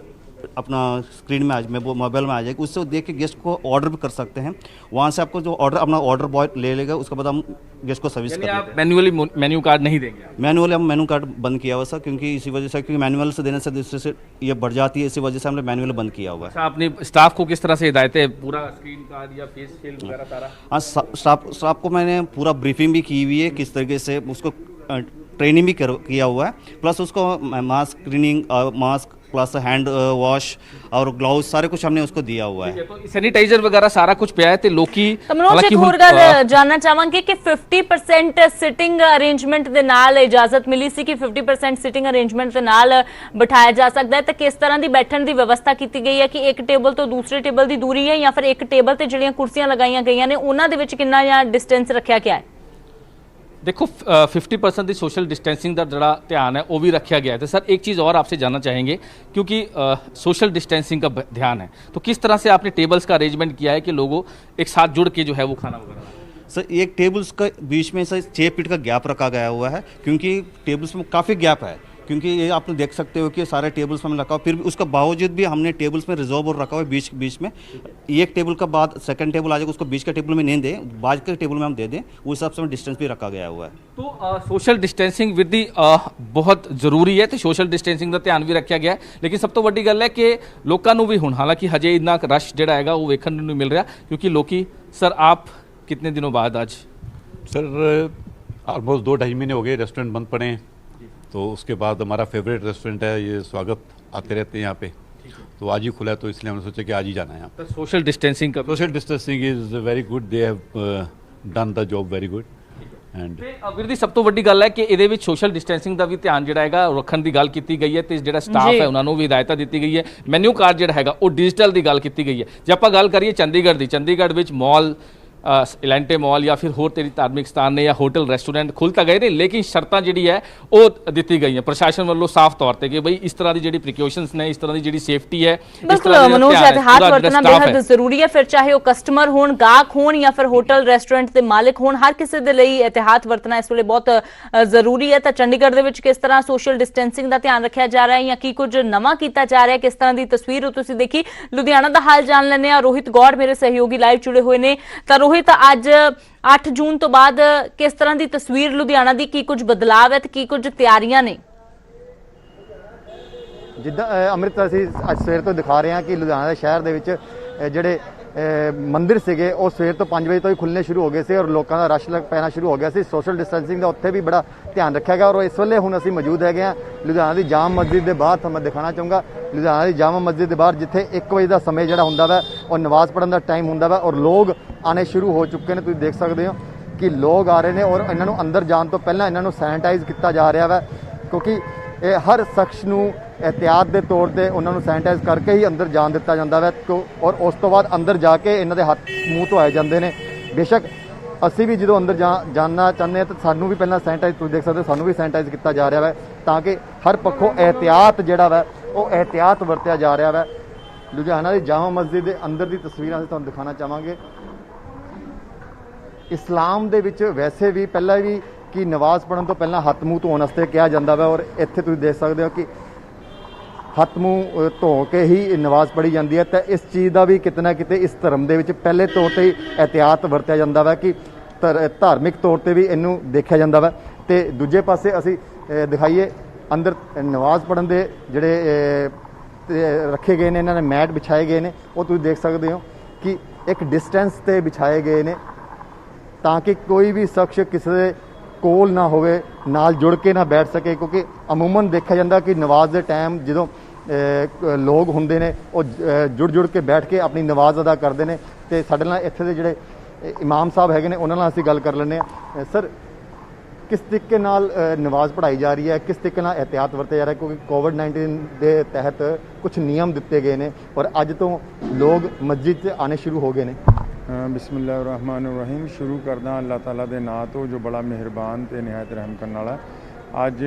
अपना स्क्रीन में मोबाइल में आ जाएगी। उससे देख के गेस्ट को ऑर्डर भी कर सकते हैं। वहाँ से आपको जो अपना ऑर्डर बॉय ले लेगा, उसके बाद हम गेस्ट को सर्विस कर देंगे। मैन्युअली मेन्यू कार्ड नहीं देंगे? मैनुअली हम मेनू कार्ड बंद किया हुआ सर, क्योंकि इसी वजह से, क्योंकि मैनुअल से देने से दूसरे से ये बढ़ जाती है, इसी वजह से हमने मैनुअल बंद किया हुआ है। आपने स्टाफ को किस तरह से हिदायतें, पूरा स्क्रीन कार्ड या फेस फिल वगैरह सारा? हाँ, स्टाफ को मैंने पूरा ब्रीफिंग भी की हुई है, किस तरीके से उसको ट्रेनिंग भी किया हुआ है। प्लस उसको mask screening, mask plus hand wash और ग्लव्स सारे कुछ हमने उसको दिया हुआ है। तो सैनिटाइजर वगैरह सारा कुछ पिया है ते लोकी। तमनोज, एक ਹੋਰ ਗੱਲ ਜਾਨਣਾ ਚਾਹਾਂਗੇ ਕਿ 50% ਸਿਟਿੰਗ ਅਰੇਂਜਮੈਂਟ ਦੇ ਨਾਲ ਇਜਾਜ਼ਤ ਮਿਲੀ ਸੀ ਕਿ 50% ਸਿਟਿੰਗ ਅਰੇਂਜਮੈਂਟ ਦੇ ਨਾਲ ਬਿਠਾਇਆ ਜਾ ਸਕਦਾ ਹੈ, ਤਾਂ ਕਿਸ ਤਰ੍ਹਾਂ ਦੀ ਬੈਠਣ ਦੀ ਵਿਵਸਥਾ ਕੀਤੀ ਗਈ ਹੈ ਕਿ ਇੱਕ ਟੇਬਲ ਤੋਂ ਦੂਸਰੇ ਟੇਬਲ ਦੀ ਦੂਰੀ ਹੈ ਜਾਂ ਫਿਰ ਇੱਕ ਟੇਬਲ ਤੇ ਜਿਹੜੀਆਂ ਕੁਰਸੀਆਂ ਲਗਾਈਆਂ ਗਈਆਂ ਨੇ ਉਹਨਾਂ ਦੇ ਵਿੱਚ ਕਿੰਨਾ ਜਾਂ ਡਿਸਟੈਂਸ ਰੱਖਿਆ ਗਿਆ ਹੈ? देखो 50% की सोशल डिस्टेंसिंग का जरा ध्यान है वो भी रखा गया है। तो सर, एक चीज़ और आपसे जानना चाहेंगे, क्योंकि सोशल डिस्टेंसिंग का ध्यान है, तो किस तरह से आपने टेबल्स का अरेंजमेंट किया है कि लोगों एक साथ जुड़ के जो है वो खाना वगैरह? सर, एक टेबल्स का बीच में से 6 फीट का गैप रखा गया हुआ है, क्योंकि टेबल्स में काफ़ी गैप है। क्योंकि ये आप तो देख सकते हो कि सारे टेबल्स में रखा हुआ, फिर भी उसका बावजूद भी हमने टेबल्स में रिजर्व और रखा हुआ है बीच में। एक टेबल का बाद सेकंड टेबल आ जाएगा, उसको बीच के टेबल में नहीं दें, बाद के टेबल में हम दे दें, उस हिसाब से डिस्टेंस भी रखा गया हुआ है। तो सोशल डिस्टेंसिंग विद दी बहुत ਜ਼ਰੂਰੀ है, तो सोशल डिस्टेंसिंग का ध्यान भी रखा गया है। लेकिन सब तो बड़ी गल है कि लोगों को भी हुण, हालांकि हजे इन्ना रश जिहड़ा हैगा वो वेखण नूं नहीं मिल रहा, क्योंकि लोकी। सर, आप कितने दिनों बाद आज? सर, ऑलमोस्ट 2-2.5 महीने हो गए रेस्टोरेंट बंद पड़े हैं, तो उसके बाद हमारा फेवरेट रेस्टोरेंट है, ये स्वागत आते रहते हैं यहाँ पे, तो आज ही खुला है, तो इसलिए हमने सोचा कि आज ही जाना है यहाँ पे। सोशल डिस्टेंसिंग का social distancing is very good. They have done the job very good. And ਤੇ ਵੀਰ ਦੀ ਸਭ ਤੋਂ ਵੱਡੀ ਗੱਲ ਹੈ ਕਿ ਇਹਦੇ ਵਿੱਚ ਸੋਸ਼ਲ ਡਿਸਟੈਂਸਿੰਗ ਦਾ ਵੀ ਧਿਆਨ ਜਿਹੜਾ ਹੈਗਾ ਰੱਖਣ ਦੀ ਗੱਲ ਕੀਤੀ ਗਈ ਹੈ ਤੇ ਜਿਹੜਾ ਸਟਾਫ ਹੈ ਉਹਨਾਂ ਨੂੰ ਵੀ ਹਦਾਇਤਾਂ ਦਿੱਤੀ ਗਈ ਹੈ। ਮੈਨੂ ਕਾਰਡ ਜਿਹੜਾ ਹੈਗਾ ਉਹ ਡਿਜੀਟਲ ਦੀ ਗੱਲ ਕੀਤੀ ਗਈ ਹੈ। ਜੇ ਆਪਾਂ ਗੱਲ ਕਰੀਏ ਚੰਡੀਗੜ੍ਹ ਦੀ, ਚੰਡੀਗੜ੍ਹ ਵਿੱਚ ਮਾਲ ਇਲੈਂਟੇ ਮਾਲ ਜਾਂ ਫਿਰ ਹੋਰ ਤੇਰੀ ਧਾਰਮਿਕ ਸਥਾਨ ਨੇ ਜਾਂ ਹੋਟਲ ਰੈਸਟੋਰੈਂਟ ਖੁੱਲ੍ਹ ਤਾਂ ਗਏ ਨੇ, ਲੇਕਿਨ ਸ਼ਰਤਾਂ ਜਿਹੜੀ ਹੈ ਉਹ ਦਿੱਤੀ ਗਈਆਂ ਪ੍ਰਸ਼ਾਸਨ ਵੱਲੋਂ ਸਾਫ਼ ਤੌਰ ਤੇ ਕਿ ਬਈ ਇਸ ਤਰ੍ਹਾਂ ਦੀ ਜਿਹੜੀ ਪ੍ਰੀਕਾਸ਼ਨਸ ਨੇ, ਇਸ ਤਰ੍ਹਾਂ ਦੀ ਜਿਹੜੀ ਸੇਫਟੀ ਹੈ, ਇਸ ਤਰ੍ਹਾਂ ਦੀ ਮਨੋਜ ਹੱਥ ਵਰਤਣਾ ਬੇहद ਜ਼ਰੂਰੀ ਹੈ। ਫਿਰ ਚਾਹੇ ਉਹ ਕਸਟਮਰ ਹੋਣ, ਗਾਹਕ ਹੋਣ ਜਾਂ ਫਿਰ ਹੋਟਲ ਰੈਸਟੋਰੈਂਟ ਦੇ ਮਾਲਕ ਹੋਣ, ਹਰ ਕਿਸੇ ਦੇ ਲਈ ਇਹਤਿਆਤ ਵਰਤਣਾ ਇਸ ਵੇਲੇ ਬਹੁਤ ਜ਼ਰੂਰੀ ਹੈ। ਤਾਂ ਚੰਡੀਗੜ੍ਹ ਦੇ ਵਿੱਚ ਕਿਸ ਤਰ੍ਹਾਂ ਸੋਸ਼ਲ ਡਿਸਟੈਂਸਿੰਗ ਦਾ ਧਿਆਨ ਰੱਖਿਆ ਜਾ ਰਿਹਾ ਹੈ ਜਾਂ ਕੀ ਕੁਝ ਨਵਾਂ ਕੀਤਾ ਜਾ ਰਿਹਾ ਹੈ, ਕਿਸ ਤਰ੍ਹਾਂ ਦੀ ਤਸਵੀਰ ਉਹ ਤੁਸੀਂ ਦੇਖੀ। ਲੁਧਿਆਣਾ ਦਾ ਹਾਲ ਜਾਣ ਲੈਂਦੇ ਹਾਂ, ਰੋਹਿਤ ਗੌੜ ਮੇਰੇ ਸਹਿਯੋਗੀ ਲਾਈਵ ਜੁੜੇ ਹੋਏ ਨੇ। ਤਾਂ ਰੋਹਿਤ, ਅੱਜ 8 ਜੂਨ ਤੋਂ ਬਾਅਦ ਕਿਸ ਤਰ੍ਹਾਂ ਦੀ ਤਸਵੀਰ ਲੁਧਿਆਣਾ ਦੀ, ਕੀ ਕੁਝ ਬਦਲਾਅ ਹੈ ਤੇ ਕੀ ਕੁਝ ਤਿਆਰੀਆਂ ਨੇ? ਜਿੱਦਾਂ ਅੰਮ੍ਰਿਤਸਰ ਅਸੀਂ ਅੱਜ ਸਵੇਰ ਤੋਂ ਦਿਖਾ ਰਹੇ ਹਾਂ ਕਿ ਲੁਧਿਆਣਾ ਦੇ ਸ਼ਹਿਰ ਦੇ ਵਿੱਚ ਜਿਹੜੇ ਮੰਦਿਰ ਸੀਗੇ ਉਹ ਸਵੇਰ ਤੋਂ 5 ਵਜੇ ਤੋਂ ਹੀ ਖੁੱਲ੍ਹਣੇ ਸ਼ੁਰੂ ਹੋ ਗਏ ਸੀ ਔਰ ਲੋਕਾਂ ਦਾ ਰਸ਼ ਪੈਣਾ ਸ਼ੁਰੂ ਹੋ ਗਿਆ ਸੀ। ਸੋਸ਼ਲ ਡਿਸਟੈਂਸਿੰਗ ਦਾ ਉੱਥੇ ਵੀ ਬੜਾ ਧਿਆਨ ਰੱਖਿਆ ਗਿਆ ਔਰ ਇਸ ਵੇਲੇ ਹੁਣ ਅਸੀਂ ਮੌਜੂਦ ਹੈਗੇ ਹਾਂ ਲੁਧਿਆਣਾ ਦੀ ਜਾਮ ਮਸਜਿਦ ਦੇ ਬਾਹਰ। ਤੁਹਾਨੂੰ ਮੈਂ ਦਿਖਾਉਣਾ ਚਾਹੂੰਗਾ ਲੁਧਿਆਣਾ ਦੀ ਜਾਮ ਮਸਜਿਦ ਦੇ ਬਾਹਰ, ਜਿੱਥੇ 1 ਵਜੇ ਦਾ ਸਮੇਂ ਜਿਹੜਾ ਹੁੰਦਾ ਵਾ ਉਹ ਨਮਾਜ਼ ਪੜ੍ਹਨ ਦਾ ਟਾਈਮ ਹੁੰਦਾ ਵਾ ਔਰ ਲੋਕ ਆਣੇ ਸ਼ੁਰੂ ਹੋ ਚੁੱਕੇ ਨੇ। ਤੁਸੀਂ ਦੇਖ ਸਕਦੇ ਹੋ ਕਿ ਲੋਕ ਆ ਰਹੇ ਨੇ ਔਰ ਇਹਨਾਂ ਨੂੰ ਅੰਦਰ ਜਾਣ ਤੋਂ ਪਹਿਲਾਂ ਇਹਨਾਂ ਨੂੰ ਸੈਨੀਟਾਈਜ਼ ਕੀਤਾ ਜਾ ਰਿਹਾ ਵਾ, ਕਿਉਂਕਿ ਇਹ ਹਰ ਸ਼ਖਸ ਨੂੰ ਇਹਤਿਆਤ ਦੇ ਤੌਰ ਤੇ ਉਹਨਾਂ ਨੂੰ ਸੈਨੀਟਾਈਜ਼ ਕਰਕੇ ਹੀ ਅੰਦਰ ਜਾਣ ਦਿੱਤਾ ਜਾਂਦਾ ਵਾ ਔਰ ਉਸ ਤੋਂ ਬਾਅਦ ਅੰਦਰ ਜਾ ਕੇ ਇਹਨਾਂ ਦੇ ਹੱਥ ਮੂੰਹ ਧੋਏ ਜਾਂਦੇ ਨੇ। ਬੇਸ਼ੱਕ ਅਸੀਂ ਵੀ ਜਦੋਂ ਅੰਦਰ ਜਾਣਾ ਚਾਹੁੰਦੇ ਹਾਂ ਤਾਂ ਸਾਨੂੰ ਵੀ ਪਹਿਲਾਂ ਸੈਨੀਟਾਈਜ਼, ਤੁਸੀਂ ਦੇਖ ਸਕਦੇ ਹੋ ਸਾਨੂੰ ਵੀ ਸੈਨੀਟਾਈਜ਼ ਕੀਤਾ ਜਾ ਰਿਹਾ ਵਾ ਤਾਂ ਕਿ ਹਰ ਪੱਖੋਂ ਇਹਤਿਆਤ ਜਿਹੜਾ ਵਾ ਉਹ ਇਹਤਿਆਤ ਵਰਤਿਆ ਜਾ ਰਿਹਾ ਵਾ। ਲੁਧਿਆਣਾ ਦੀ ਜਾਮਾ ਮਸਜਿਦ ਦੇ ਅੰਦਰ ਦੀ ਤਸਵੀਰਾਂ ਅਸੀਂ ਤੁਹਾਨੂੰ ਦਿਖਾਉਣਾ ਚਾਹਾਂਗੇ। ਇਸਲਾਮ ਦੇ ਵਿੱਚ ਵੈਸੇ ਵੀ ਪਹਿਲਾਂ ਵੀ ਕਿ ਨਮਾਜ਼ ਪੜ੍ਹਨ ਤੋਂ ਪਹਿਲਾਂ ਹੱਥ ਮੂੰਹ ਧੋਣ ਵਾਸਤੇ ਕਿਹਾ ਜਾਂਦਾ ਵਾ ਔਰ ਇੱਥੇ ਤੁਸੀਂ ਦੇਖ ਸਕਦੇ ਹੋ ਕਿ ਹੱਥ ਮੂੰਹ ਧੋ ਕੇ ਹੀ ਨਮਾਜ਼ ਪੜ੍ਹੀ ਜਾਂਦੀ ਹੈ। ਤਾਂ ਇਸ ਚੀਜ਼ ਦਾ ਵੀ ਕਿਤੇ ਨਾ ਕਿਤੇ ਇਸ ਧਰਮ ਦੇ ਵਿੱਚ ਪਹਿਲੇ ਤੌਰ ਤੇ ਹੀ ਇਹਤਿਆਤ ਵਰਤਿਆ ਜਾਂਦਾ ਵਾ ਕਿ ਧਾਰਮਿਕ ਤੌਰ ਤੇ ਵੀ ਇਹਨੂੰ ਦੇਖਿਆ ਜਾਂਦਾ ਵਾ। ਤੇ ਦੂਜੇ ਪਾਸੇ ਅਸੀਂ ਦਿਖਾਈਏ ਅੰਦਰ ਨਮਾਜ਼ ਪੜ੍ਹਨ ਦੇ ਜਿਹੜੇ ਰੱਖੇ ਗਏ ਨੇ, ਇਹਨਾਂ ਨੇ ਮੈਟ ਵਿਛਾਏ ਗਏ ਨੇ, ਉਹ ਤੁਸੀਂ ਦੇਖ ਸਕਦੇ ਹੋ ਕਿ ਇੱਕ ਡਿਸਟੈਂਸ ਤੇ ਵਿਛਾਏ ਗਏ ਨੇ ਤਾਂ ਕਿ ਕੋਈ ਵੀ ਸ਼ਖਸ ਕਿਸੇ ਦੇ ਕੋਲ ਨਾ ਹੋਵੇ, ਨਾਲ ਜੁੜ ਕੇ ਨਾ ਬੈਠ ਸਕੇ, ਕਿਉਂਕਿ ਅਮੂਮਨ ਦੇਖਿਆ ਜਾਂਦਾ ਕਿ ਨਮਾਜ਼ ਦੇ ਟਾਈਮ ਜਦੋਂ ਲੋਕ ਹੁੰਦੇ ਨੇ ਉਹ ਜੁੜ ਕੇ ਬੈਠ ਕੇ ਆਪਣੀ ਨਮਾਜ਼ ਅਦਾ ਕਰਦੇ ਨੇ। ਤੇ ਸਾਡੇ ਨਾਲ ਇੱਥੇ ਦੇ ਜਿਹੜੇ ਇਮਾਮ ਸਾਹਿਬ ਹੈਗੇ ਨੇ ਉਹਨਾਂ ਨਾਲ ਅਸੀਂ ਗੱਲ ਕਰ ਲੈਂਦੇ ਹਾਂ। ਸਰ, ਕਿਸ ਤਰੀਕੇ ਨਾਲ ਨਮਾਜ਼ ਪੜ੍ਹਾਈ ਜਾ ਰਹੀ ਹੈ, ਕਿਸ ਤਰੀਕੇ ਨਾਲ ਇਹਤਿਆਤ ਵਰਤਿਆ ਜਾ ਰਿਹਾ, ਕਿਉਂਕਿ ਕੋਵਿਡ-19 ਦੇ ਤਹਿਤ ਕੁਝ ਨਿਯਮ ਦਿੱਤੇ ਗਏ ਨੇ ਔਰ ਅੱਜ ਤੋਂ ਲੋਕ ਮਸਜਿਦ 'ਚ ਆਉਣੇ ਸ਼ੁਰੂ ਹੋ ਗਏ ਨੇ। ਬਿਸਮਿਲ੍ਲਾਹਿਰਰਹਿਮਾਨਿਰਰਹੀਮ। ਸ਼ੁਰੂ ਕਰਦਾ ਅੱਲਾਹ ਤਾਲਾ ਦੇ ਨਾਂ ਤੋਂ ਜੋ ਬੜਾ ਮਿਹਰਬਾਨ ਤੇ ਨਿਹਾਇਤ ਰਹਿਮ ਕਰਨ ਵਾਲਾ। ਅੱਜ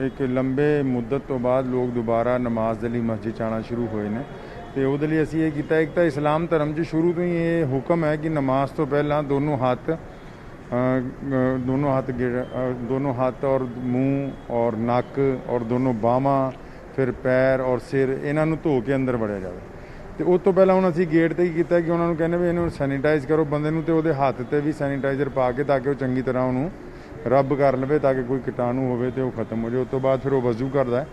ਇੱਕ ਲੰਬੇ ਮੁੱਦਤ ਤੋਂ ਬਾਅਦ ਲੋਕ ਦੁਬਾਰਾ ਨਮਾਜ਼ ਦੇ ਲਈ ਮਸਜਿਦ 'ਚ ਆਉਣਾ ਸ਼ੁਰੂ ਹੋਏ ਨੇ ਤੇ ਉਹਦੇ ਲਈ ਅਸੀਂ ਇਹ ਕੀਤਾ। ਇੱਕ ਤਾਂ ਇਸਲਾਮ ਧਰਮ 'ਚ ਸ਼ੁਰੂ ਤੋਂ ਹੀ ਇਹ ਹੁਕਮ ਹੈ ਕਿ ਨਮਾਜ਼ ਤੋਂ ਪਹਿਲਾਂ ਦੋਨੋਂ ਹੱਥ ਔਰ ਮੂੰਹ ਔਰ ਨੱਕ ਔਰ ਦੋਨੋਂ ਬਾਹਾਂ, ਫਿਰ ਪੈਰ ਔਰ ਸਿਰ, ਇਹਨਾਂ ਨੂੰ ਧੋ ਕੇ ਅੰਦਰ ਵੜਿਆ ਜਾਵੇ। ਤੇ ਉਸ ਤੋਂ ਪਹਿਲਾਂ ਹੁਣ ਅਸੀਂ ਗੇਟ ਤੇ ਹੀ ਕੀਤਾ ਕਿ ਉਹਨਾਂ ਨੂੰ ਕਹਿੰਦੇ ਵੀ ਇਹਨੂੰ ਸੈਨੀਟਾਈਜ਼ ਕਰੋ ਬੰਦੇ ਨੂੰ, ਤੇ ਉਹਦੇ ਹੱਥ ਤੇ ਵੀ ਸੈਨੀਟਾਈਜ਼ਰ ਪਾ ਕੇ ਤਾਂ ਕਿ ਉਹ ਚੰਗੀ ਤਰ੍ਹਾਂ ਉਹਨੂੰ ਰੱਬ ਕਰ ਲਵੇ ਤਾਂ ਕਿ ਕੋਈ ਕੀਟਾਣੂ ਹੋਵੇ ਤੇ ਉਹ ਖਤਮ ਹੋ ਜਾਵੇ। ਉਸ ਤੋਂ ਬਾਅਦ ਫਿਰ ਉਹ ਵਜ਼ੂ ਕਰਦਾ ਹੈ।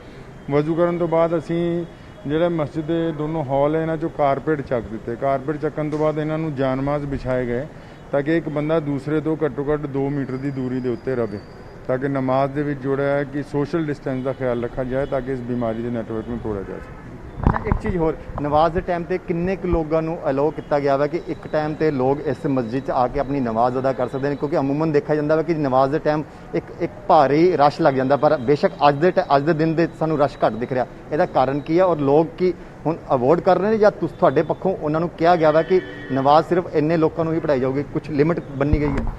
ਵਜ਼ੂ ਕਰਨ ਤੋਂ ਬਾਅਦ ਅਸੀਂ ਜਿਹੜੇ ਮਸਜਿਦ ਦੇ ਦੋਨੋਂ ਹਾਲ ਹੈ ਇਹਨਾਂ 'ਚੋਂ ਕਾਰਪੇਟ ਚੱਕ ਦਿੱਤੇ। ਕਾਰਪੇਟ ਚੱਕਣ ਤੋਂ ਬਾਅਦ ਇਹਨਾਂ ਨੂੰ ਜਾਨਮਾਜ਼ ਵਿਛਾਏ ਗਏ ਤਾਂ ਕਿ ਇੱਕ ਬੰਦਾ ਦੂਸਰੇ ਤੋਂ ਘੱਟੋ ਘੱਟ 2 ਮੀਟਰ ਦੀ ਦੂਰੀ ਦੇ ਉੱਤੇ ਰਹੇ ਤਾਂ ਕਿ ਨਮਾਜ਼ ਦੇ ਵਿੱਚ ਜੋੜਿਆ ਹੈ ਕਿ ਸੋਸ਼ਲ ਡਿਸਟੈਂਸ ਦਾ ਖਿਆਲ ਰੱਖਿਆ ਜਾਏ ਤਾਂ ਕਿ ਇਸ ਬਿਮਾਰੀ ਦੇ ਨੈਟਵਰਕ ਨੂੰ ਤੋੜਿਆ ਜਾ ਸਕੇ। ਅੱਛਾ, ਇੱਕ ਚੀਜ਼ ਹੋਰ, ਨਮਾਜ਼ ਦੇ ਟਾਈਮ ਤੇ ਕਿੰਨੇ ਕੁ ਲੋਕਾਂ ਨੂੰ ਅਲਾਓ ਕੀਤਾ ਗਿਆ ਵਾ ਕਿ ਇੱਕ ਟਾਈਮ ਤੇ ਲੋਕ ਇਸ ਮਸਜਿਦ 'ਚ ਆ ਕੇ ਆਪਣੀ ਨਮਾਜ਼ ਅਦਾ ਕਰ ਸਕਦੇ ਨੇ? ਕਿਉਂਕਿ ਅਮੂਮਨ ਦੇਖਿਆ ਜਾਂਦਾ ਵਾ ਕਿ ਨਮਾਜ਼ ਦੇ ਟਾਈਮ ਇੱਕ ਭਾਰੀ ਰਸ਼ ਲੱਗ ਜਾਂਦਾ, ਪਰ ਬੇਸ਼ੱਕ ਅੱਜ ਦੇ ਦਿਨ ਦੇ ਸਾਨੂੰ ਰਸ਼ ਘੱਟ ਦਿਖ ਰਿਹਾ। ਇਹਦਾ ਕਾਰਨ ਕੀ ਹੈ ਔਰ ਲੋਕ ਕੀ ਹੁਣ ਅਵੋਇਡ ਕਰ ਰਹੇ ਨੇ ਜਾਂ ਤੁਹਾਡੇ ਪੱਖੋਂ ਉਹਨਾਂ ਨੂੰ ਕਿਹਾ ਗਿਆ ਵਾ ਕਿ ਨਮਾਜ਼ ਸਿਰਫ ਇੰਨੇ ਲੋਕਾਂ ਨੂੰ ਹੀ ਪੜ੍ਹਾਈ ਜਾਊਗੀ, ਕੁਝ ਲਿਮਿਟ ਬੰਨੀ ਗਈ ਹੈ?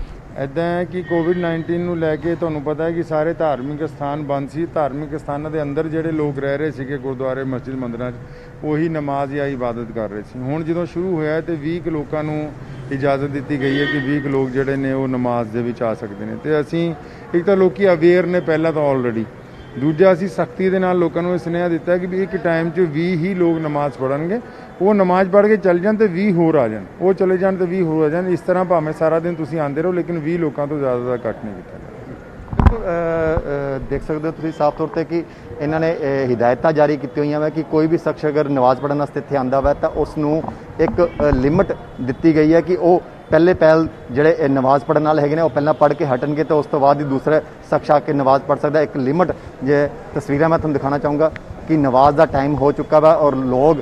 ਇੱਦਾਂ ਹੈ ਕਿ ਕੋਵਿਡ-19 ਨੂੰ ਲੈ ਕੇ ਤੁਹਾਨੂੰ ਪਤਾ ਹੈ ਕਿ ਸਾਰੇ ਧਾਰਮਿਕ ਸਥਾਨ ਬੰਦ ਸੀ। ਧਾਰਮਿਕ ਸਥਾਨਾਂ ਦੇ ਅੰਦਰ ਜਿਹੜੇ ਲੋਕ ਰਹਿ ਰਹੇ ਸੀਗੇ ਗੁਰਦੁਆਰੇ, ਮਸਜਿਦ, ਮੰਦਿਰਾਂ 'ਚ, ਉਹੀ ਨਮਾਜ਼ ਜਾਂ ਇਬਾਦਤ ਕਰ ਰਹੇ ਸੀ। ਹੁਣ ਜਦੋਂ ਸ਼ੁਰੂ ਹੋਇਆ ਤੇ 20 ਲੋਕਾਂ ਨੂੰ ਇਜਾਜ਼ਤ ਦਿੱਤੀ ਗਈ ਹੈ ਕਿ 20 ਲੋਕ ਜਿਹੜੇ ਨੇ ਉਹ ਨਮਾਜ਼ ਦੇ ਵਿੱਚ ਆ ਸਕਦੇ ਨੇ। ਤੇ ਅਸੀਂ ਇੱਕ ਤਾਂ ਲੋਕੀ ਅਵੇਅਰ ਨੇ ਪਹਿਲਾਂ ਤਾਂ ਆਲਰੇਡੀ, ਦੂਜਾ ਅਸੀਂ ਸਖਤੀ ਦੇ ਨਾਲ ਲੋਕਾਂ ਨੂੰ ਇਹ ਸੁਨੇਹਾ ਦਿੱਤਾ ਕਿ ਵੀ ਇੱਕ ਟਾਈਮ 'ਚ 20 ਹੀ ਲੋਕ ਨਮਾਜ਼ ਪੜ੍ਹਨਗੇ। ਉਹ ਨਮਾਜ਼ ਪੜ੍ਹ ਕੇ ਚੱਲ ਜਾਣ ਤੇ 20 ਹੋਰ ਆ ਜਾਣ, ਉਹ ਚਲੇ ਜਾਣ ਤੇ 20 ਹੋਰ ਆ ਜਾਣ। ਇਸ ਤਰ੍ਹਾਂ ਭਾਵੇਂ ਸਾਰਾ ਦਿਨ ਤੁਸੀਂ ਆਉਂਦੇ ਰਹੋ ਲੇਕਿਨ 20 ਲੋਕਾਂ ਤੋਂ ਜ਼ਿਆਦਾ ਦਾ ਕੱਟ ਨਹੀਂ ਕੀਤਾ ਜਾਵੇ। ਦੇਖ ਸਕਦੇ ਹੋ ਤੁਸੀਂ ਸਾਫ਼ ਤੌਰ ਤੇ ਕਿ ਇਹਨਾਂ ਨੇ ਹਿਦਾਇਤਾਂ ਜਾਰੀ ਕੀਤੀਆਂ ਹੋਈਆਂ ਵਾ ਕਿ ਕੋਈ ਵੀ ਸ਼ਖਸ ਅਗਰ ਨਮਾਜ਼ ਪੜ੍ਹਨ ਵਾਸਤੇ ਇੱਥੇ ਆਉਂਦਾ ਵਾ ਤਾਂ ਉਸ ਨੂੰ ਇੱਕ ਲਿਮਟ ਦਿੱਤੀ ਗਈ ਹੈ ਕਿ ਉਹ ਪਹਿਲ ਜਿਹੜੇ ਨਮਾਜ਼ ਪੜ੍ਹਨ ਵਾਲੇ ਹੈਗੇ ਨੇ ਉਹ ਪਹਿਲਾਂ ਪੜ੍ਹ ਕੇ ਹਟਣਗੇ ਤੇ ਉਸ ਤੋਂ ਬਾਅਦ ਹੀ ਦੂਸਰੇ ਸ਼ਖਸ ਆ ਕੇ ਨਮਾਜ਼ ਪੜ੍ਹ ਸਕਦਾ। ਇੱਕ ਲਿਮਟ ਜੇ ਤਸਵੀਰਾਂ ਮੈਂ ਤੁਹਾਨੂੰ ਦਿਖਾਉਣਾ ਚਾਹੂੰਗਾ ਕਿ ਨਮਾਜ਼ ਦਾ ਟਾਈਮ ਹੋ ਚੁੱਕਾ ਵਾ ਔਰ ਲੋਕ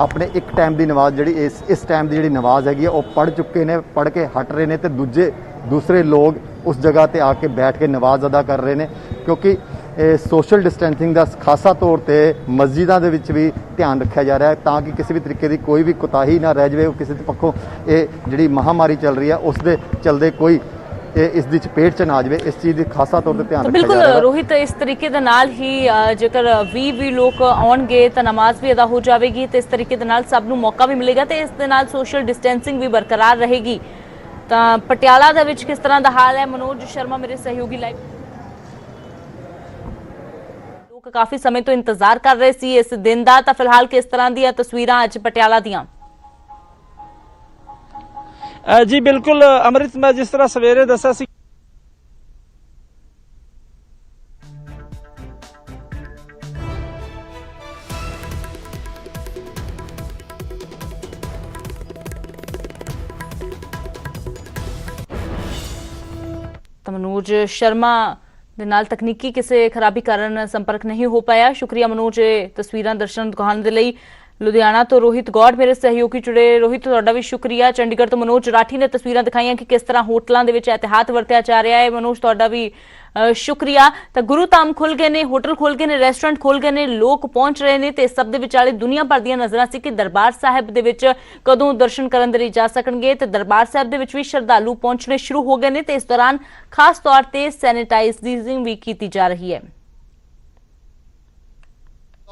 ਆਪਣੇ ਇੱਕ ਟਾਈਮ ਦੀ ਨਮਾਜ਼ ਜਿਹੜੀ ਇਸ ਟਾਈਮ ਦੀ ਜਿਹੜੀ ਨਮਾਜ਼ ਹੈਗੀ ਆ ਉਹ ਪੜ੍ਹ ਚੁੱਕੇ ਨੇ, ਪੜ੍ਹ ਕੇ ਹਟ ਰਹੇ ਨੇ ਤੇ ਦੂਸਰੇ ਲੋਕ ਉਸ ਜਗ੍ਹਾ ਤੇ ਆ ਕੇ ਬੈਠ ਕੇ ਨਮਾਜ਼ ਅਦਾ ਕਰ ਰਹੇ ਨੇ, ਕਿਉਂਕਿ ਸੋਸ਼ਲ ਡਿਸਟੈਂਸਿੰਗ ਦਾ ਖਾਸਾ ਤੌਰ ਤੇ ਮਸਜਿਦਾਂ ਦੇ ਵਿੱਚ ਵੀ ਧਿਆਨ ਰੱਖਿਆ ਜਾ ਰਿਹਾ ਹੈ ਤਾਂ ਕਿ ਕਿਸੇ ਵੀ ਤਰੀਕੇ ਦੀ ਕੋਈ ਵੀ ਕੋਤਾਹੀ ਨਾ ਰਹਿ ਜਾਵੇ। ਕਿਸੇ ਦੇ ਪੱਖੋਂ ਇਹ ਜਿਹੜੀ ਮਹਾਮਾਰੀ ਚੱਲ ਰਹੀ ਹੈ ਉਸ ਦੇ ਚਲਦੇ ਕੋਈ ਇਸ ਦੀ ਚਪੇਟ ਚ ਨਾ ਜਾਵੇ, ਇਸ ਚੀਜ਼ ਦੀ ਖਾਸਾ ਤੌਰ ਤੇ ਧਿਆਨ ਰੱਖਿਆ ਜਾ ਰਿਹਾ ਹੈ। ਬਿਲਕੁਲ ਰੋਹਿਤ, ਇਸ ਤਰੀਕੇ ਦੇ ਨਾਲ ਹੀ ਜੇਕਰ 20 ਲੋਕ ਆਉਣਗੇ ਤਾਂ ਨਮਾਜ਼ ਵੀ ਅਦਾ ਹੋ ਜਾਵੇਗੀ ਤੇ ਇਸ ਤਰੀਕੇ ਦੇ ਨਾਲ ਸਭ ਨੂੰ ਮੌਕਾ ਵੀ ਮਿਲੇਗਾ ਤੇ ਇਸ ਦੇ ਨਾਲ ਸੋਸ਼ਲ ਡਿਸਟੈਂਸਿੰਗ ਵੀ ਬਰਕਰਾਰ ਰਹੇਗੀ। ਤਾਂ ਪਟਿਆਲਾ ਦੇ ਵਿੱਚ ਕਿਸ ਤਰ੍ਹਾਂ ਦਾ ਹਾਲ ਹੈ? ਮਨੋਜ ਸ਼ਰਮਾ ਮੇਰੇ ਸਹਿਯੋਗੀ ਲਾਈਵ। ਲੋਕ ਕਾਫੀ ਸਮੇਂ ਤੋਂ ਇੰਤਜ਼ਾਰ ਕਰ ਰਹੇ ਸੀ ਇਸ ਦਿਨ ਦਾ, ਤਾਂ ਫਿਲਹਾਲ ਕਿਸ ਤਰ੍ਹਾਂ ਦੀਆਂ ਤਸਵੀਰਾਂ ਅੱਜ ਪਟਿਆਲਾ ਦੀਆਂ? जी बिल्कुल अमृत, मैं जिस तरह सवेरे दसा सी मनोज शर्मा ਦੇ ਨਾਲ ਤਕਨੀਕੀ ਕਿਸੇ ਖਰਾਬੀ ਕਾਰਨ ਸੰਪਰਕ ਨਹੀਂ ਹੋ ਪਾਇਆ। ਸ਼ੁਕਰੀਆ ਮਨੋਜ ਤਸਵੀਰਾਂ ਦਰਸ਼ਨ ਦਿਖਾਉਣ ਦੇ ਲਈ। ਲੁਧਿਆਣਾ ਤੋਂ ਰੋਹਿਤ ਗੌਡ ਮੇਰੇ ਸਹਿਯੋਗੀ ਜੁੜੇ। ਰੋਹਿਤ, ਤੁਹਾਡਾ ਵੀ ਸ਼ੁਕਰੀਆ। ਚੰਡੀਗੜ੍ਹ ਤੋਂ ਮਨੋਜ ਰਾਠੀ ਨੇ ਤਸਵੀਰਾਂ ਦਿਖਾਈਆਂ ਕਿ ਕਿਸ ਤਰ੍ਹਾਂ ਹੋਟਲਾਂ ਦੇ ਵਿੱਚ ਇਹਤਿਆਤ ਵਰਤਿਆ ਜਾ ਰਿਹਾ ਹੈ। ਮਨੋਜ, ਤੁਹਾਡਾ ਵੀ ਸ਼ੁਕਰੀਆ। ਤਾਂ ਗੁਰੂਧਾਮ ਖੁੱਲ ਗਏ ਨੇ, ਹੋਟਲ ਖੁੱਲ ਗਏ ਨੇ, ਰੈਸਟੋਰੈਂਟ ਖੁੱਲ ਗਏ ਨੇ, ਲੋਕ ਪਹੁੰਚ ਰਹੇ ਨੇ ਤੇ ਸਭ ਦੇ ਵਿਚਾਲੇ ਦੁਨੀਆ ਭਰ ਦੀਆਂ ਨਜ਼ਰਾਂ ਸੀ ਕਿ ਦਰਬਾਰ ਸਾਹਿਬ ਦੇ ਵਿੱਚ ਕਦੋਂ ਦਰਸ਼ਨ ਕਰਨ ਦੇ ਲਈ ਜਾ ਸਕਣਗੇ ਤੇ ਦਰਬਾਰ ਸਾਹਿਬ ਦੇ ਵਿੱਚ ਵੀ ਸ਼ਰਧਾਲੂ ਪਹੁੰਚਣੇ ਸ਼ੁਰੂ ਹੋ ਗਏ ਨੇ ਤੇ ਇਸ ਦੌਰਾਨ ਖਾਸ ਤੌਰ ਤੇ ਸੈਨੀਟਾਈਜ਼ਿੰਗ ਵੀ ਕੀਤੀ ਜਾ ਰਹੀ ਹੈ।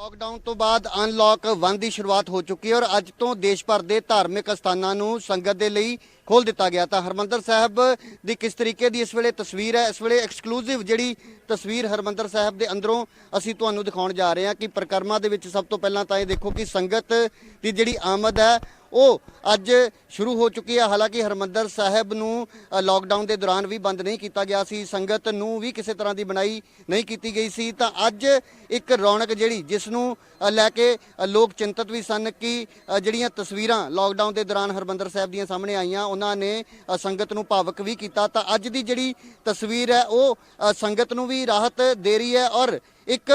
लॉकडाउन तो बाद अनलॉक 1 की शुरुआत हो चुकी है और अज तो देश भर के धार्मिक स्थानों नूं संगत के लिए खोल दिता गया। तो हरमंदर साहब की किस तरीके की इस वेले तस्वीर है, इस वेले एक्सक्लूसिव जिहड़ी तस्वीर हरमंदर साहब के अंदरों असीं तुहानूं दिखाउण जा रहे हैं कि परिक्रमा दे विच सब तो पहलां तां ये देखो कि संगत की जिहड़ी आमद है ਉਹ ਅੱਜ ਸ਼ੁਰੂ ਹੋ ਚੁੱਕੀ ਹੈ। ਹਾਲਾਂਕਿ ਹਰਮੰਦਰ ਸਾਹਿਬ ਨੂੰ ਲਾਕਡਾਊਨ ਦੇ ਦੌਰਾਨ ਵੀ ਬੰਦ ਨਹੀਂ ਕੀਤਾ ਗਿਆ ਸੀ, ਸੰਗਤ ਨੂੰ ਵੀ ਕਿਸੇ ਤਰ੍ਹਾਂ ਦੀ ਬਣਾਈ ਨਹੀਂ ਕੀਤੀ ਗਈ ਸੀ। ਤਾਂ ਅੱਜ ਇੱਕ ਰੌਣਕ ਜਿਹੜੀ ਜਿਸ ਨੂੰ ਲੈ ਕੇ ਲੋਕ ਚਿੰਤਤ ਵੀ ਸਨ ਕਿ ਜਿਹੜੀਆਂ ਤਸਵੀਰਾਂ ਲਾਕਡਾਊਨ ਦੇ ਦੌਰਾਨ ਹਰਮੰਦਰ ਸਾਹਿਬ ਦੀਆਂ ਸਾਹਮਣੇ ਆਈਆਂ ਉਹਨਾਂ ਨੇ ਸੰਗਤ ਨੂੰ ਭਾਵਕ ਵੀ ਕੀਤਾ। ਤਾਂ ਅੱਜ ਦੀ ਜਿਹੜੀ ਤਸਵੀਰ ਹੈ ਉਹ ਸੰਗਤ ਨੂੰ ਵੀ ਰਾਹਤ ਦੇ ਰਹੀ ਹੈ ਔਰ ਇੱਕ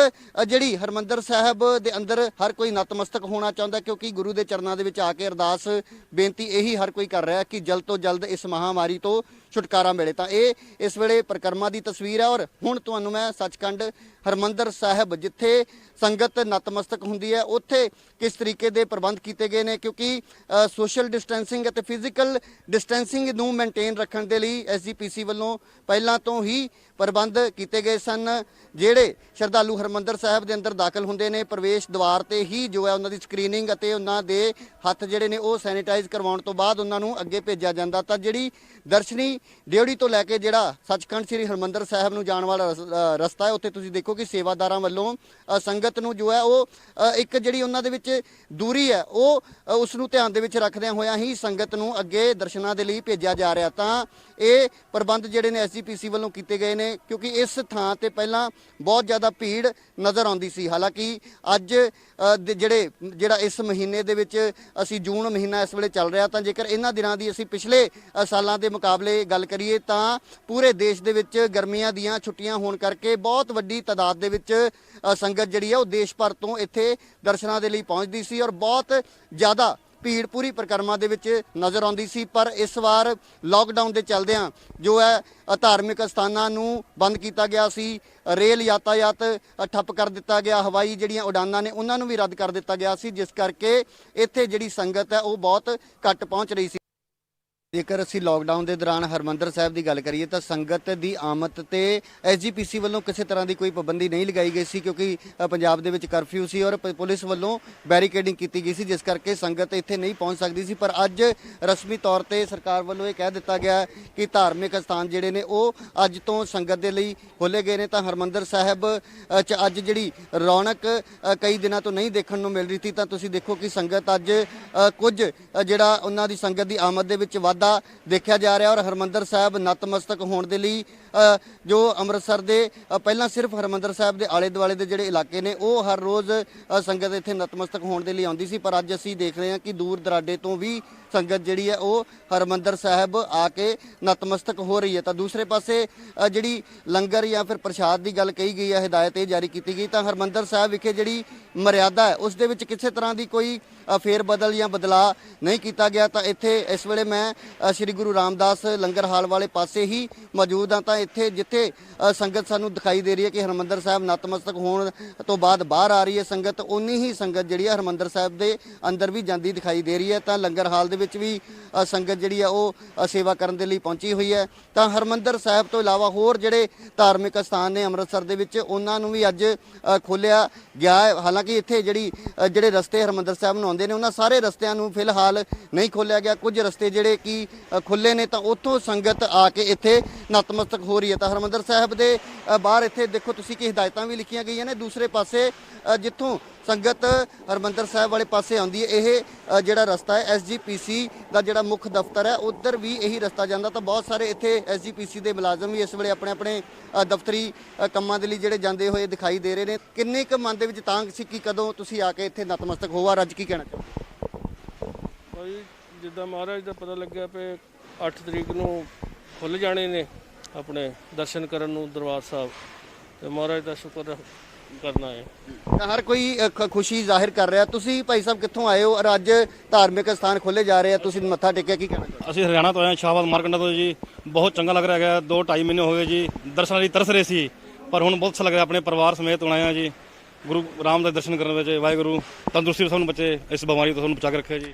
ਜਿਹੜੀ ਹਰਮੰਦਰ ਸਾਹਿਬ ਦੇ ਅੰਦਰ ਹਰ ਕੋਈ ਨਤਮਸਤਕ ਹੋਣਾ ਚਾਹੁੰਦਾ ਕਿਉਂਕਿ ਗੁਰੂ ਦੇ ਚਰਨਾਂ ਦੇ ਵਿੱਚ ਆ ਕੇ ਅਰਦਾਸ ਬੇਨਤੀ ਇਹੀ ਹਰ ਕੋਈ ਕਰ ਰਿਹਾ ਕਿ ਜਲਦ ਤੋਂ ਜਲਦ ਇਸ ਮਹਾਮਾਰੀ ਤੋਂ ਛੁਟਕਾਰਾ ਮਿਲੇ। ਤਾਂ ਇਹ ਇਸ ਵੇਲੇ ਪਰਿਕਰਮਾ ਦੀ ਤਸਵੀਰ ਹੈ ਔਰ ਹੁਣ ਤੁਹਾਨੂੰ ਮੈਂ ਸੱਚਖੰਡ ਹਰਮੰਦਰ ਸਾਹਿਬ ਜਿੱਥੇ ਸੰਗਤ ਨਤਮਸਤਕ ਹੁੰਦੀ ਹੈ ਉੱਥੇ ਕਿਸ ਤਰੀਕੇ ਦੇ ਪ੍ਰਬੰਧ ਕੀਤੇ ਗਏ ਨੇ ਕਿਉਂਕਿ ਸੋਸ਼ਲ ਡਿਸਟੈਂਸਿੰਗ ਅਤੇ ਫਿਜ਼ੀਕਲ ਡਿਸਟੈਂਸਿੰਗ ਨੂੰ ਮੇਨਟੇਨ ਰੱਖਣ ਦੇ ਲਈ ਐਸਜੀਪੀਸੀ ਵੱਲੋਂ ਪਹਿਲਾਂ ਤੋਂ ਹੀ ਪ੍ਰਬੰਧ ਕੀਤੇ ਗਏ ਸਨ। ਜਿਹੜੇ ਸ਼ਰਧਾਲੂ ਹਰਮੰਦਰ ਸਾਹਿਬ ਦੇ ਅੰਦਰ ਦਾਖਲ ਹੁੰਦੇ ਨੇ ਪ੍ਰਵੇਸ਼ ਦੁਆਰ ਤੇ ਹੀ ਜੋ ਹੈ ਉਹਨਾਂ ਦੀ ਸਕਰੀਨਿੰਗ ਅਤੇ ਉਹਨਾਂ ਦੇ ਹੱਥ ਜਿਹੜੇ ਨੇ ਉਹ ਸੈਨੀਟਾਈਜ਼ ਕਰਵਾਉਣ ਤੋਂ ਬਾਅਦ ਉਹਨਾਂ ਨੂੰ ਅੱਗੇ ਭੇਜਿਆ ਜਾਂਦਾ। ਤਾਂ ਜਿਹੜੀ ਦਰਸ਼ਨੀ ਡਿਊਟੀ ਤੋਂ ਲੈ ਕੇ ਜਿਹੜਾ ਸੱਚਖੰਡ ਸ੍ਰੀ ਹਰਮੰਦਰ ਸਾਹਿਬ ਨੂੰ ਜਾਣ ਵਾਲਾ ਰਸਤਾ ਹੈ ਉੱਥੇ ਤੁਸੀਂ ਦੇਖੋ ਕਿ ਸੇਵਾਦਾਰਾਂ ਵੱਲੋਂ ਸੰਗਤ ਨੂੰ ਜੋ ਹੈ ਉਹ ਇੱਕ ਜਿਹੜੀ ਉਹਨਾਂ ਦੇ ਵਿੱਚ ਦੂਰੀ ਹੈ ਉਹ ਉਸ ਨੂੰ ਧਿਆਨ ਦੇ ਵਿੱਚ ਰੱਖਦਿਆਂ ਹੋਇਆਂ ਹੀ ਸੰਗਤ ਨੂੰ ਅੱਗੇ ਦਰਸ਼ਨਾਂ ਦੇ ਲਈ ਭੇਜਿਆ ਜਾ ਰਿਹਾ। ਤਾਂ ਇਹ ਪ੍ਰਬੰਧ ਜਿਹੜੇ ਨੇ ਐਸਜੀਪੀਸੀ ਵੱਲੋਂ ਕੀਤੇ ਗਏ ਨੇ ਕਿਉਂਕਿ ਇਸ ਥਾਂ ਤੇ ਪਹਿਲਾਂ ਬਹੁਤ ਜ਼ਿਆਦਾ ਭੀੜ ਨਜ਼ਰ ਆਉਂਦੀ ਸੀ। ਹਾਲਾਂਕਿ ਅੱਜ ਜਿਹੜਾ ਇਸ ਮਹੀਨੇ ਦੇ ਵਿੱਚ ਅਸੀਂ ਜੂਨ ਮਹੀਨਾ ਇਸ ਵੇਲੇ ਚੱਲ ਰਿਹਾ ਤਾਂ ਜੇਕਰ ਇਹਨਾਂ ਦਿਨਾਂ ਦੀ ਅਸੀਂ ਪਿਛਲੇ ਸਾਲਾਂ ਦੇ ਮੁਕਾਬਲੇ ਗੱਲ ਕਰੀਏ ਤਾਂ ਪੂਰੇ ਦੇਸ਼ ਦੇ ਵਿੱਚ ਗਰਮੀਆਂ ਦੀਆਂ ਛੁੱਟੀਆਂ ਹੋਣ ਕਰਕੇ ਬਹੁਤ ਵੱਡੀ ਤਾਦਾਦ ਦੇ ਵਿੱਚ ਸੰਗਤ ਜਿਹੜੀ ਹੈ ਉਹ ਦੇਸ਼ ਭਰ ਤੋਂ ਇੱਥੇ ਦਰਸ਼ਨਾਂ ਦੇ ਲਈ ਪਹੁੰਚਦੀ ਸੀ ਔਰ ਬਹੁਤ ਜ਼ਿਆਦਾ ਭੀੜ ਪੂਰੀ ਪਰਿਕਰਮਾ ਦੇ ਵਿੱਚ ਨਜ਼ਰ ਆਉਂਦੀ ਸੀ। ਪਰ ਇਸ ਵਾਰ ਲਾਕਡਾਊਨ ਦੇ ਚੱਲਦਿਆਂ ਜੋ ਹੈ ਧਾਰਮਿਕ ਸਥਾਨਾਂ ਨੂੰ ਬੰਦ ਕੀਤਾ ਗਿਆ ਸੀ, ਰੇਲ ਯਾਤਾਯਾਤ ਠੱਪ ਕਰ ਦਿੱਤਾ ਗਿਆ, ਹਵਾਈ ਜਿਹੜੀਆਂ ਉਡਾਨਾਂ ਨੇ ਉਹਨਾਂ ਨੂੰ ਵੀ ਰੱਦ ਕਰ ਦਿੱਤਾ ਗਿਆ ਸੀ ਜਿਸ ਕਰਕੇ ਇੱਥੇ ਜਿਹੜੀ ਸੰਗਤ ਹੈ ਉਹ ਬਹੁਤ ਘੱਟ ਪਹੁੰਚ ਰਹੀ ਸੀ। ਜੇਕਰ ਅਸੀਂ ਲਾਕਡਾਊਨ ਦੇ ਦੌਰਾਨ ਹਰਮੰਦਰ ਸਾਹਿਬ ਦੀ ਗੱਲ ਕਰੀਏ ਤਾਂ ਸੰਗਤ ਦੀ ਆਮਦ ਤੇ ਐਸਜੀਪੀਸੀ ਵੱਲੋਂ ਕਿਸੇ ਤਰ੍ਹਾਂ ਦੀ ਕੋਈ ਪਾਬੰਦੀ ਨਹੀਂ ਲਗਾਈ ਗਈ ਸੀ ਕਿਉਂਕਿ ਪੰਜਾਬ ਦੇ ਵਿੱਚ ਕਰਫਿਊ ਸੀ ਔਰ ਪੁਲਿਸ ਵੱਲੋਂ ਬੈਰੀਕੇਡਿੰਗ ਕੀਤੀ ਗਈ ਸੀ ਜਿਸ ਕਰਕੇ ਸੰਗਤ ਇੱਥੇ ਨਹੀਂ ਪਹੁੰਚ ਸਕਦੀ ਸੀ। ਪਰ ਅੱਜ ਰਸਮੀ ਤੌਰ ਤੇ ਸਰਕਾਰ ਵੱਲੋਂ ਇਹ ਕਹਿ ਦਿੱਤਾ ਗਿਆ ਕਿ ਧਾਰਮਿਕ ਸਥਾਨ ਜਿਹੜੇ ਨੇ ਉਹ ਅੱਜ ਤੋਂ ਸੰਗਤ ਦੇ ਲਈ ਖੋਲ੍ਹੇ ਗਏ ਨੇ। ਤਾਂ ਹਰਮੰਦਰ ਸਾਹਿਬ 'ਚ ਅੱਜ ਜਿਹੜੀ ਰੌਣਕ ਕਈ ਦਿਨਾਂ ਤੋਂ ਨਹੀਂ ਦੇਖਣ ਨੂੰ ਮਿਲ ਰਹੀ ਸੀ ਤਾਂ ਤੁਸੀਂ ਦੇਖੋ ਕਿ ਸੰਗਤ ਅੱਜ ਕੁਝ ਜਿਹੜਾ ਉਹਨਾਂ ਦੀ ਸੰਗਤ ਦੀ ਆਮਦ ਦੇ ਵਿੱਚ ਵਾਧਾ ਦੇਖਿਆ ਜਾ ਰਿਹਾ ਔਰ ਹਰਮੰਦਰ ਸਾਹਿਬ ਨਤਮਸਤਕ ਹੋਣ ਦੇ ਲਈ ਜੋ ਅੰਮ੍ਰਿਤਸਰ ਦੇ ਪਹਿਲਾਂ ਸਿਰਫ ਹਰਿਮੰਦਰ ਸਾਹਿਬ ਦੇ ਆਲੇ ਦੁਆਲੇ ਦੇ ਜਿਹੜੇ ਇਲਾਕੇ ਨੇ ਉਹ ਹਰ ਰੋਜ਼ ਸੰਗਤ ਇੱਥੇ ਨਤਮਸਤਕ ਹੋਣ ਦੇ ਲਈ ਆਉਂਦੀ ਸੀ, ਪਰ ਅੱਜ ਅਸੀਂ ਦੇਖ ਰਹੇ ਹਾਂ ਕਿ ਦੂਰ ਦਰਾਡੇ ਤੋਂ ਵੀ ਸੰਗਤ ਜਿਹੜੀ ਹੈ ਉਹ ਹਰਿਮੰਦਰ ਸਾਹਿਬ ਆ ਕੇ ਨਤਮਸਤਕ ਹੋ ਰਹੀ ਹੈ। ਤਾਂ ਦੂਸਰੇ ਪਾਸੇ ਜਿਹੜੀ ਲੰਗਰ ਜਾਂ ਫਿਰ ਪ੍ਰਸ਼ਾਦ ਦੀ ਗੱਲ ਕਹੀ ਗਈ ਹੈ, ਹਦਾਇਤ ਇਹ ਜਾਰੀ ਕੀਤੀ ਗਈ, ਤਾਂ ਹਰਿਮੰਦਰ ਸਾਹਿਬ ਵਿਖੇ ਜਿਹੜੀ ਮਰਿਆਦਾ ਹੈ ਉਸ ਦੇ ਵਿੱਚ ਕਿਸੇ ਤਰ੍ਹਾਂ ਦੀ ਕੋਈ ਫੇਰ ਬਦਲ ਜਾਂ ਬਦਲਾਅ ਨਹੀਂ ਕੀਤਾ ਗਿਆ। ਤਾਂ ਇੱਥੇ ਇਸ ਵੇਲੇ ਮੈਂ ਸ੍ਰੀ ਗੁਰੂ ਰਾਮਦਾਸ ਲੰਗਰ ਹਾਲ ਵਾਲੇ ਪਾਸੇ ਹੀ ਮੌਜੂਦ ਹਾਂ। ਤਾਂ ਇੱਥੇ ਜਿੱਥੇ ਸੰਗਤ ਸਾਨੂੰ ਦਿਖਾਈ ਦੇ ਰਹੀ ਹੈ ਕਿ ਹਰਿਮੰਦਰ ਸਾਹਿਬ ਨਤਮਸਤਕ ਹੋਣ ਤੋਂ ਬਾਅਦ ਬਾਹਰ ਆ ਰਹੀ ਹੈ ਸੰਗਤ, ਉਨੀ ਹੀ ਸੰਗਤ ਜਿਹੜੀ ਹੈ ਹਰਿਮੰਦਰ ਸਾਹਿਬ ਦੇ ਅੰਦਰ ਵੀ ਜਾਂਦੀ ਦਿਖਾਈ ਦੇ ਰਹੀ ਹੈ। ਤਾਂ ਲੰਗਰ ਹਾਲ ਦੇ ਵਿੱਚ ਵੀ ਸੰਗਤ ਜਿਹੜੀ ਆ ਉਹ ਸੇਵਾ ਕਰਨ ਦੇ ਲਈ ਪਹੁੰਚੀ ਹੋਈ ਹੈ। ਤਾਂ ਹਰਿਮੰਦਰ ਸਾਹਿਬ ਤੋਂ ਇਲਾਵਾ ਹੋਰ ਜਿਹੜੇ ਧਾਰਮਿਕ ਸਥਾਨ ਨੇ ਅੰਮ੍ਰਿਤਸਰ ਦੇ ਵਿੱਚ ਉਹਨਾਂ ਨੂੰ ਵੀ ਅੱਜ ਖੋਲ੍ਹਿਆ ਗਿਆ ਹੈ। ਹਾਲਾਂਕਿ ਇੱਥੇ ਜਿਹੜੇ ਰਸਤੇ ਹਰਿਮੰਦਰ ਸਾਹਿਬ ਨੂੰ ਆਉਂਦੇ ਨੇ ਉਹਨਾਂ ਸਾਰੇ ਰਸਤਿਆਂ ਨੂੰ ਫਿਲਹਾਲ ਨਹੀਂ ਖੋਲ੍ਹਿਆ ਗਿਆ। ਕੁਝ ਰਸਤੇ ਜਿਹੜੇ ਕਿ ਖੁੱਲੇ ਨੇ ਤਾਂ ਉੱਥੋਂ ਸੰਗਤ ਆ ਕੇ ਇੱਥੇ ਨਤਮਸਤਕ ਹੋ ਰਹੀ ਹੈ। ਤਾਂ ਹਰਿਮੰਦਰ ਸਾਹਿਬ ਦੇ ਬਾਹਰ ਇੱਥੇ ਦੇਖੋ ਤੁਸੀਂ ਕਿ ਹਦਾਇਤਾਂ ਵੀ ਲਿਖੀਆਂ ਗਈਆਂ ਨੇ। ਦੂਸਰੇ ਪਾਸੇ ਜਿੱਥੋਂ ਸੰਗਤ ਹਰਿਮੰਦਰ ਸਾਹਿਬ ਵਾਲੇ ਪਾਸੇ ਆਉਂਦੀ ਹੈ, ਇਹ ਜਿਹੜਾ ਰਸਤਾ ਹੈ SGPC ਦਾ ਜਿਹੜਾ ਮੁੱਖ ਦਫ਼ਤਰ ਹੈ ਉੱਧਰ ਵੀ ਇਹੀ ਰਸਤਾ ਜਾਂਦਾ। ਤਾਂ ਬਹੁਤ ਸਾਰੇ ਇੱਥੇ SGPC ਦੇ ਮੁਲਾਜ਼ਮ ਵੀ ਇਸ ਵੇਲੇ ਆਪਣੇ ਆਪਣੇ ਦਫ਼ਤਰੀ ਕੰਮਾਂ ਦੇ ਲਈ ਜਿਹੜੇ ਜਾਂਦੇ ਹੋਏ ਦਿਖਾਈ ਦੇ ਰਹੇ ਨੇ। ਕਿੰਨੇ ਕੁ ਮਨ ਦੇ ਵਿੱਚ ਤਾਂਘ ਸੀ ਕਿ ਕਦੋਂ ਤੁਸੀਂ ਆ ਕੇ ਇੱਥੇ ਨਤਮਸਤਕ ਹੋਵੋ? ਅੱਜ ਕੀ ਕਹਿਣਾ ਚਾਹੋ? ਭਾਈ ਜਿੱਦਾਂ ਮਹਾਰਾਜ ਦਾ ਪਤਾ ਲੱਗਿਆ ਪਏ 8 ਤਰੀਕ ਨੂੰ ਖੁੱਲ੍ਹ ਜਾਣੇ ਨੇ ਆਪਣੇ ਦਰਸ਼ਨ ਕਰਨ ਨੂੰ ਦਰਬਾਰ ਸਾਹਿਬ, ਤੇ ਮਹਾਰਾਜ ਦਾ ਸ਼ੁਕਰ ਕਰਨਾ ਹੈ। ਤਾਂ ਹਰ ਕੋਈ ਖੁਸ਼ੀ ਜ਼ਾਹਿਰ ਕਰ ਰਿਹਾ। ਤੁਸੀਂ ਭਾਈ ਸਾਹਿਬ ਕਿੱਥੋਂ ਆਏ ਹੋ ਔਰ ਅੱਜ ਧਾਰਮਿਕ ਸਥਾਨ ਖੋਲ੍ਹੇ ਜਾ ਰਹੇ ਆ, ਤੁਸੀਂ ਮੱਥਾ ਟੇਕਿਆ, ਕੀ ਕਹਿਣਾ ਚਾਹੋਗੇ? ਅਸੀਂ ਹਰਿਆਣਾ ਤੋਂ ਆਏ ਹਾਂ, ਸ਼ਾਹਬਾਦ ਮਾਰਕੰਡਾ ਤੋਂ ਜੀ। ਬਹੁਤ ਚੰਗਾ ਲੱਗ ਰਿਹਾ ਹੈਗਾ। 2-2.5 ਮਹੀਨੇ ਹੋ ਗਏ ਜੀ ਦਰਸ਼ਨਾਂ ਲਈ ਤਰਸ ਰਹੇ ਸੀ, ਪਰ ਹੁਣ ਬਹੁਤ ਅੱਛਾ ਲੱਗ ਰਿਹਾ। ਆਪਣੇ ਪਰਿਵਾਰ ਸਮੇਤ ਆਏ ਹਾਂ ਜੀ ਗੁਰੂ ਰਾਮ ਦੇ ਦਰਸ਼ਨ ਕਰਨ ਵਿੱਚ। ਵਾਹਿਗੁਰੂ ਤੰਦਰੁਸਤੀ ਸਾਨੂੰ ਬਚੇ, ਇਸ ਬਿਮਾਰੀ ਤੋਂ ਸਾਨੂੰ ਬਚਾ ਕੇ ਰੱਖਿਆ ਜੀ।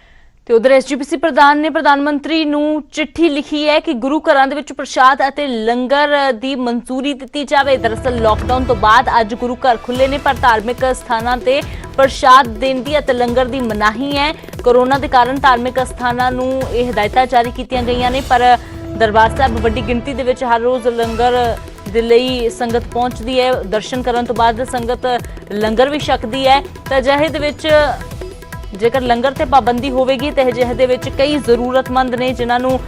ਤੇ ਉਧਰ SGPC ਪ੍ਰਧਾਨ ਨੇ ਪ੍ਰਧਾਨ ਮੰਤਰੀ ਨੂੰ ਚਿੱਠੀ ਲਿਖੀ ਹੈ ਕਿ ਗੁਰੂ ਘਰਾਂ ਦੇ ਵਿੱਚ ਪ੍ਰਸ਼ਾਦ ਅਤੇ ਲੰਗਰ ਦੀ ਮਨਜ਼ੂਰੀ ਦਿੱਤੀ ਜਾਵੇ। ਦਰਅਸਲ ਲਾਕਡਾਊਨ ਤੋਂ ਬਾਅਦ ਅੱਜ ਗੁਰੂ ਘਰ ਖੁੱਲੇ ਨੇ, ਪਰ ਧਾਰਮਿਕ ਸਥਾਨਾਂ ਤੇ ਪ੍ਰਸ਼ਾਦ ਦੇਣ ਦੀ ਅਤੇ ਲੰਗਰ ਦੀ ਮਨਾਹੀ ਹੈ। ਕੋਰੋਨਾ ਦੇ ਕਾਰਨ ਧਾਰਮਿਕ ਸਥਾਨਾਂ ਨੂੰ ਇਹ ਹਦਾਇਤਾਂ ਜਾਰੀ ਕੀਤੀਆਂ ਗਈਆਂ ਨੇ, ਪਰ ਦਰਬਾਰ ਸਾਹਿਬ ਵੱਡੀ ਗਿਣਤੀ ਦੇ ਵਿੱਚ ਹਰ ਰੋਜ਼ ਲੰਗਰ ਦੇ ਲਈ ਸੰਗਤ ਪਹੁੰਚਦੀ ਹੈ। ਦਰਸ਼ਨ ਕਰਨ ਤੋਂ ਬਾਅਦ ਸੰਗਤ ਲੰਗਰ ਵੀ ਛਕਦੀ ਹੈ। ਤਾਂ ਅਜਿਹੇ ਦੇ ਵਿੱਚ ਜੇਕਰ ਲੰਗਰ ਤੇ ਪਾਬੰਦੀ ਹੋਵੇਗੀ ਤਾਂ ਅਜਿਹੇ ਦੇ ਵਿੱਚ ਕਈ ਜ਼ਰੂਰਤਮੰਦ ਨੇ ਜਿਨ੍ਹਾਂ ਨੂੰ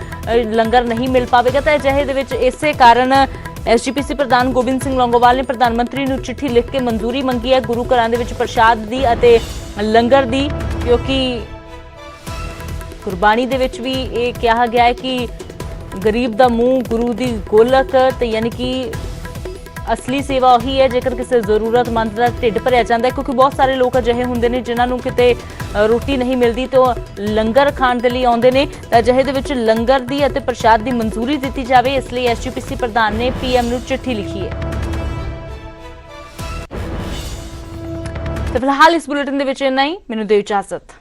ਲੰਗਰ ਨਹੀਂ ਮਿਲ ਪਾਵੇਗਾ। ਤਾਂ ਅਜਿਹੇ ਦੇ ਵਿੱਚ ਇਸੇ ਕਾਰਨ SGPC ਪ੍ਰਧਾਨ ਗੋਬਿੰਦ ਸਿੰਘ ਲੌਂਗੋਵਾਲ ਨੇ ਪ੍ਰਧਾਨ ਮੰਤਰੀ ਨੂੰ ਚਿੱਠੀ ਲਿਖ ਕੇ ਮਨਜ਼ੂਰੀ ਮੰਗੀ ਹੈ ਗੁਰੂ ਘਰਾਂ ਦੇ ਵਿੱਚ ਪ੍ਰਸ਼ਾਦ ਦੀ ਅਤੇ ਲੰਗਰ ਦੀ, ਕਿਉਂਕਿ ਗੁਰਬਾਣੀ ਦੇ ਵਿੱਚ ਵੀ ਇਹ ਕਿਹਾ ਗਿਆ ਹੈ ਕਿ ਗਰੀਬ ਦਾ ਮੂੰਹ ਗੁਰੂ ਦੀ ਗੋਲਕ, ਤੇ ਯਾਨੀ ਕਿ ਅਸਲੀ ਸੇਵਾ ਉਹੀ ਹੈ ਜੇਕਰ ਕਿਸੇ ਜ਼ਰੂਰਤਮੰਦ ਦਾ ਢਿੱਡ ਭਰਿਆ ਜਾਂਦਾ ਹੈ, ਕਿਉਂਕਿ ਬਹੁਤ ਸਾਰੇ ਲੋਕ ਅਜਿਹੇ ਹੁੰਦੇ ਨੇ ਜਿਨ੍ਹਾਂ ਨੂੰ ਕਿਤੇ ਰੋਟੀ ਨਹੀਂ ਮਿਲਦੀ ਤੇ ਉਹ ਲੰਗਰ ਖਾਣ ਦੇ ਲਈ ਆਉਂਦੇ ਨੇ। ਤਾਂ ਅਜਿਹੇ ਦੇ ਵਿੱਚ ਲੰਗਰ ਦੀ ਅਤੇ ਪ੍ਰਸ਼ਾਦ ਦੀ ਮਨਜ਼ੂਰੀ ਦਿੱਤੀ ਜਾਵੇ, ਇਸ ਲਈ SGPC ਪ੍ਰਧਾਨ ਨੇ PM ਨੂੰ ਚਿੱਠੀ ਲਿਖੀ ਹੈ। ਤੇ ਫਿਲਹਾਲ ਇਸ ਬੁਲੇਟਿਨ ਦੇ ਵਿੱਚ ਇੰਨਾ ਹੀ। ਮੈਨੂੰ ਦਿਓ ਇਜਾਜ਼ਤ।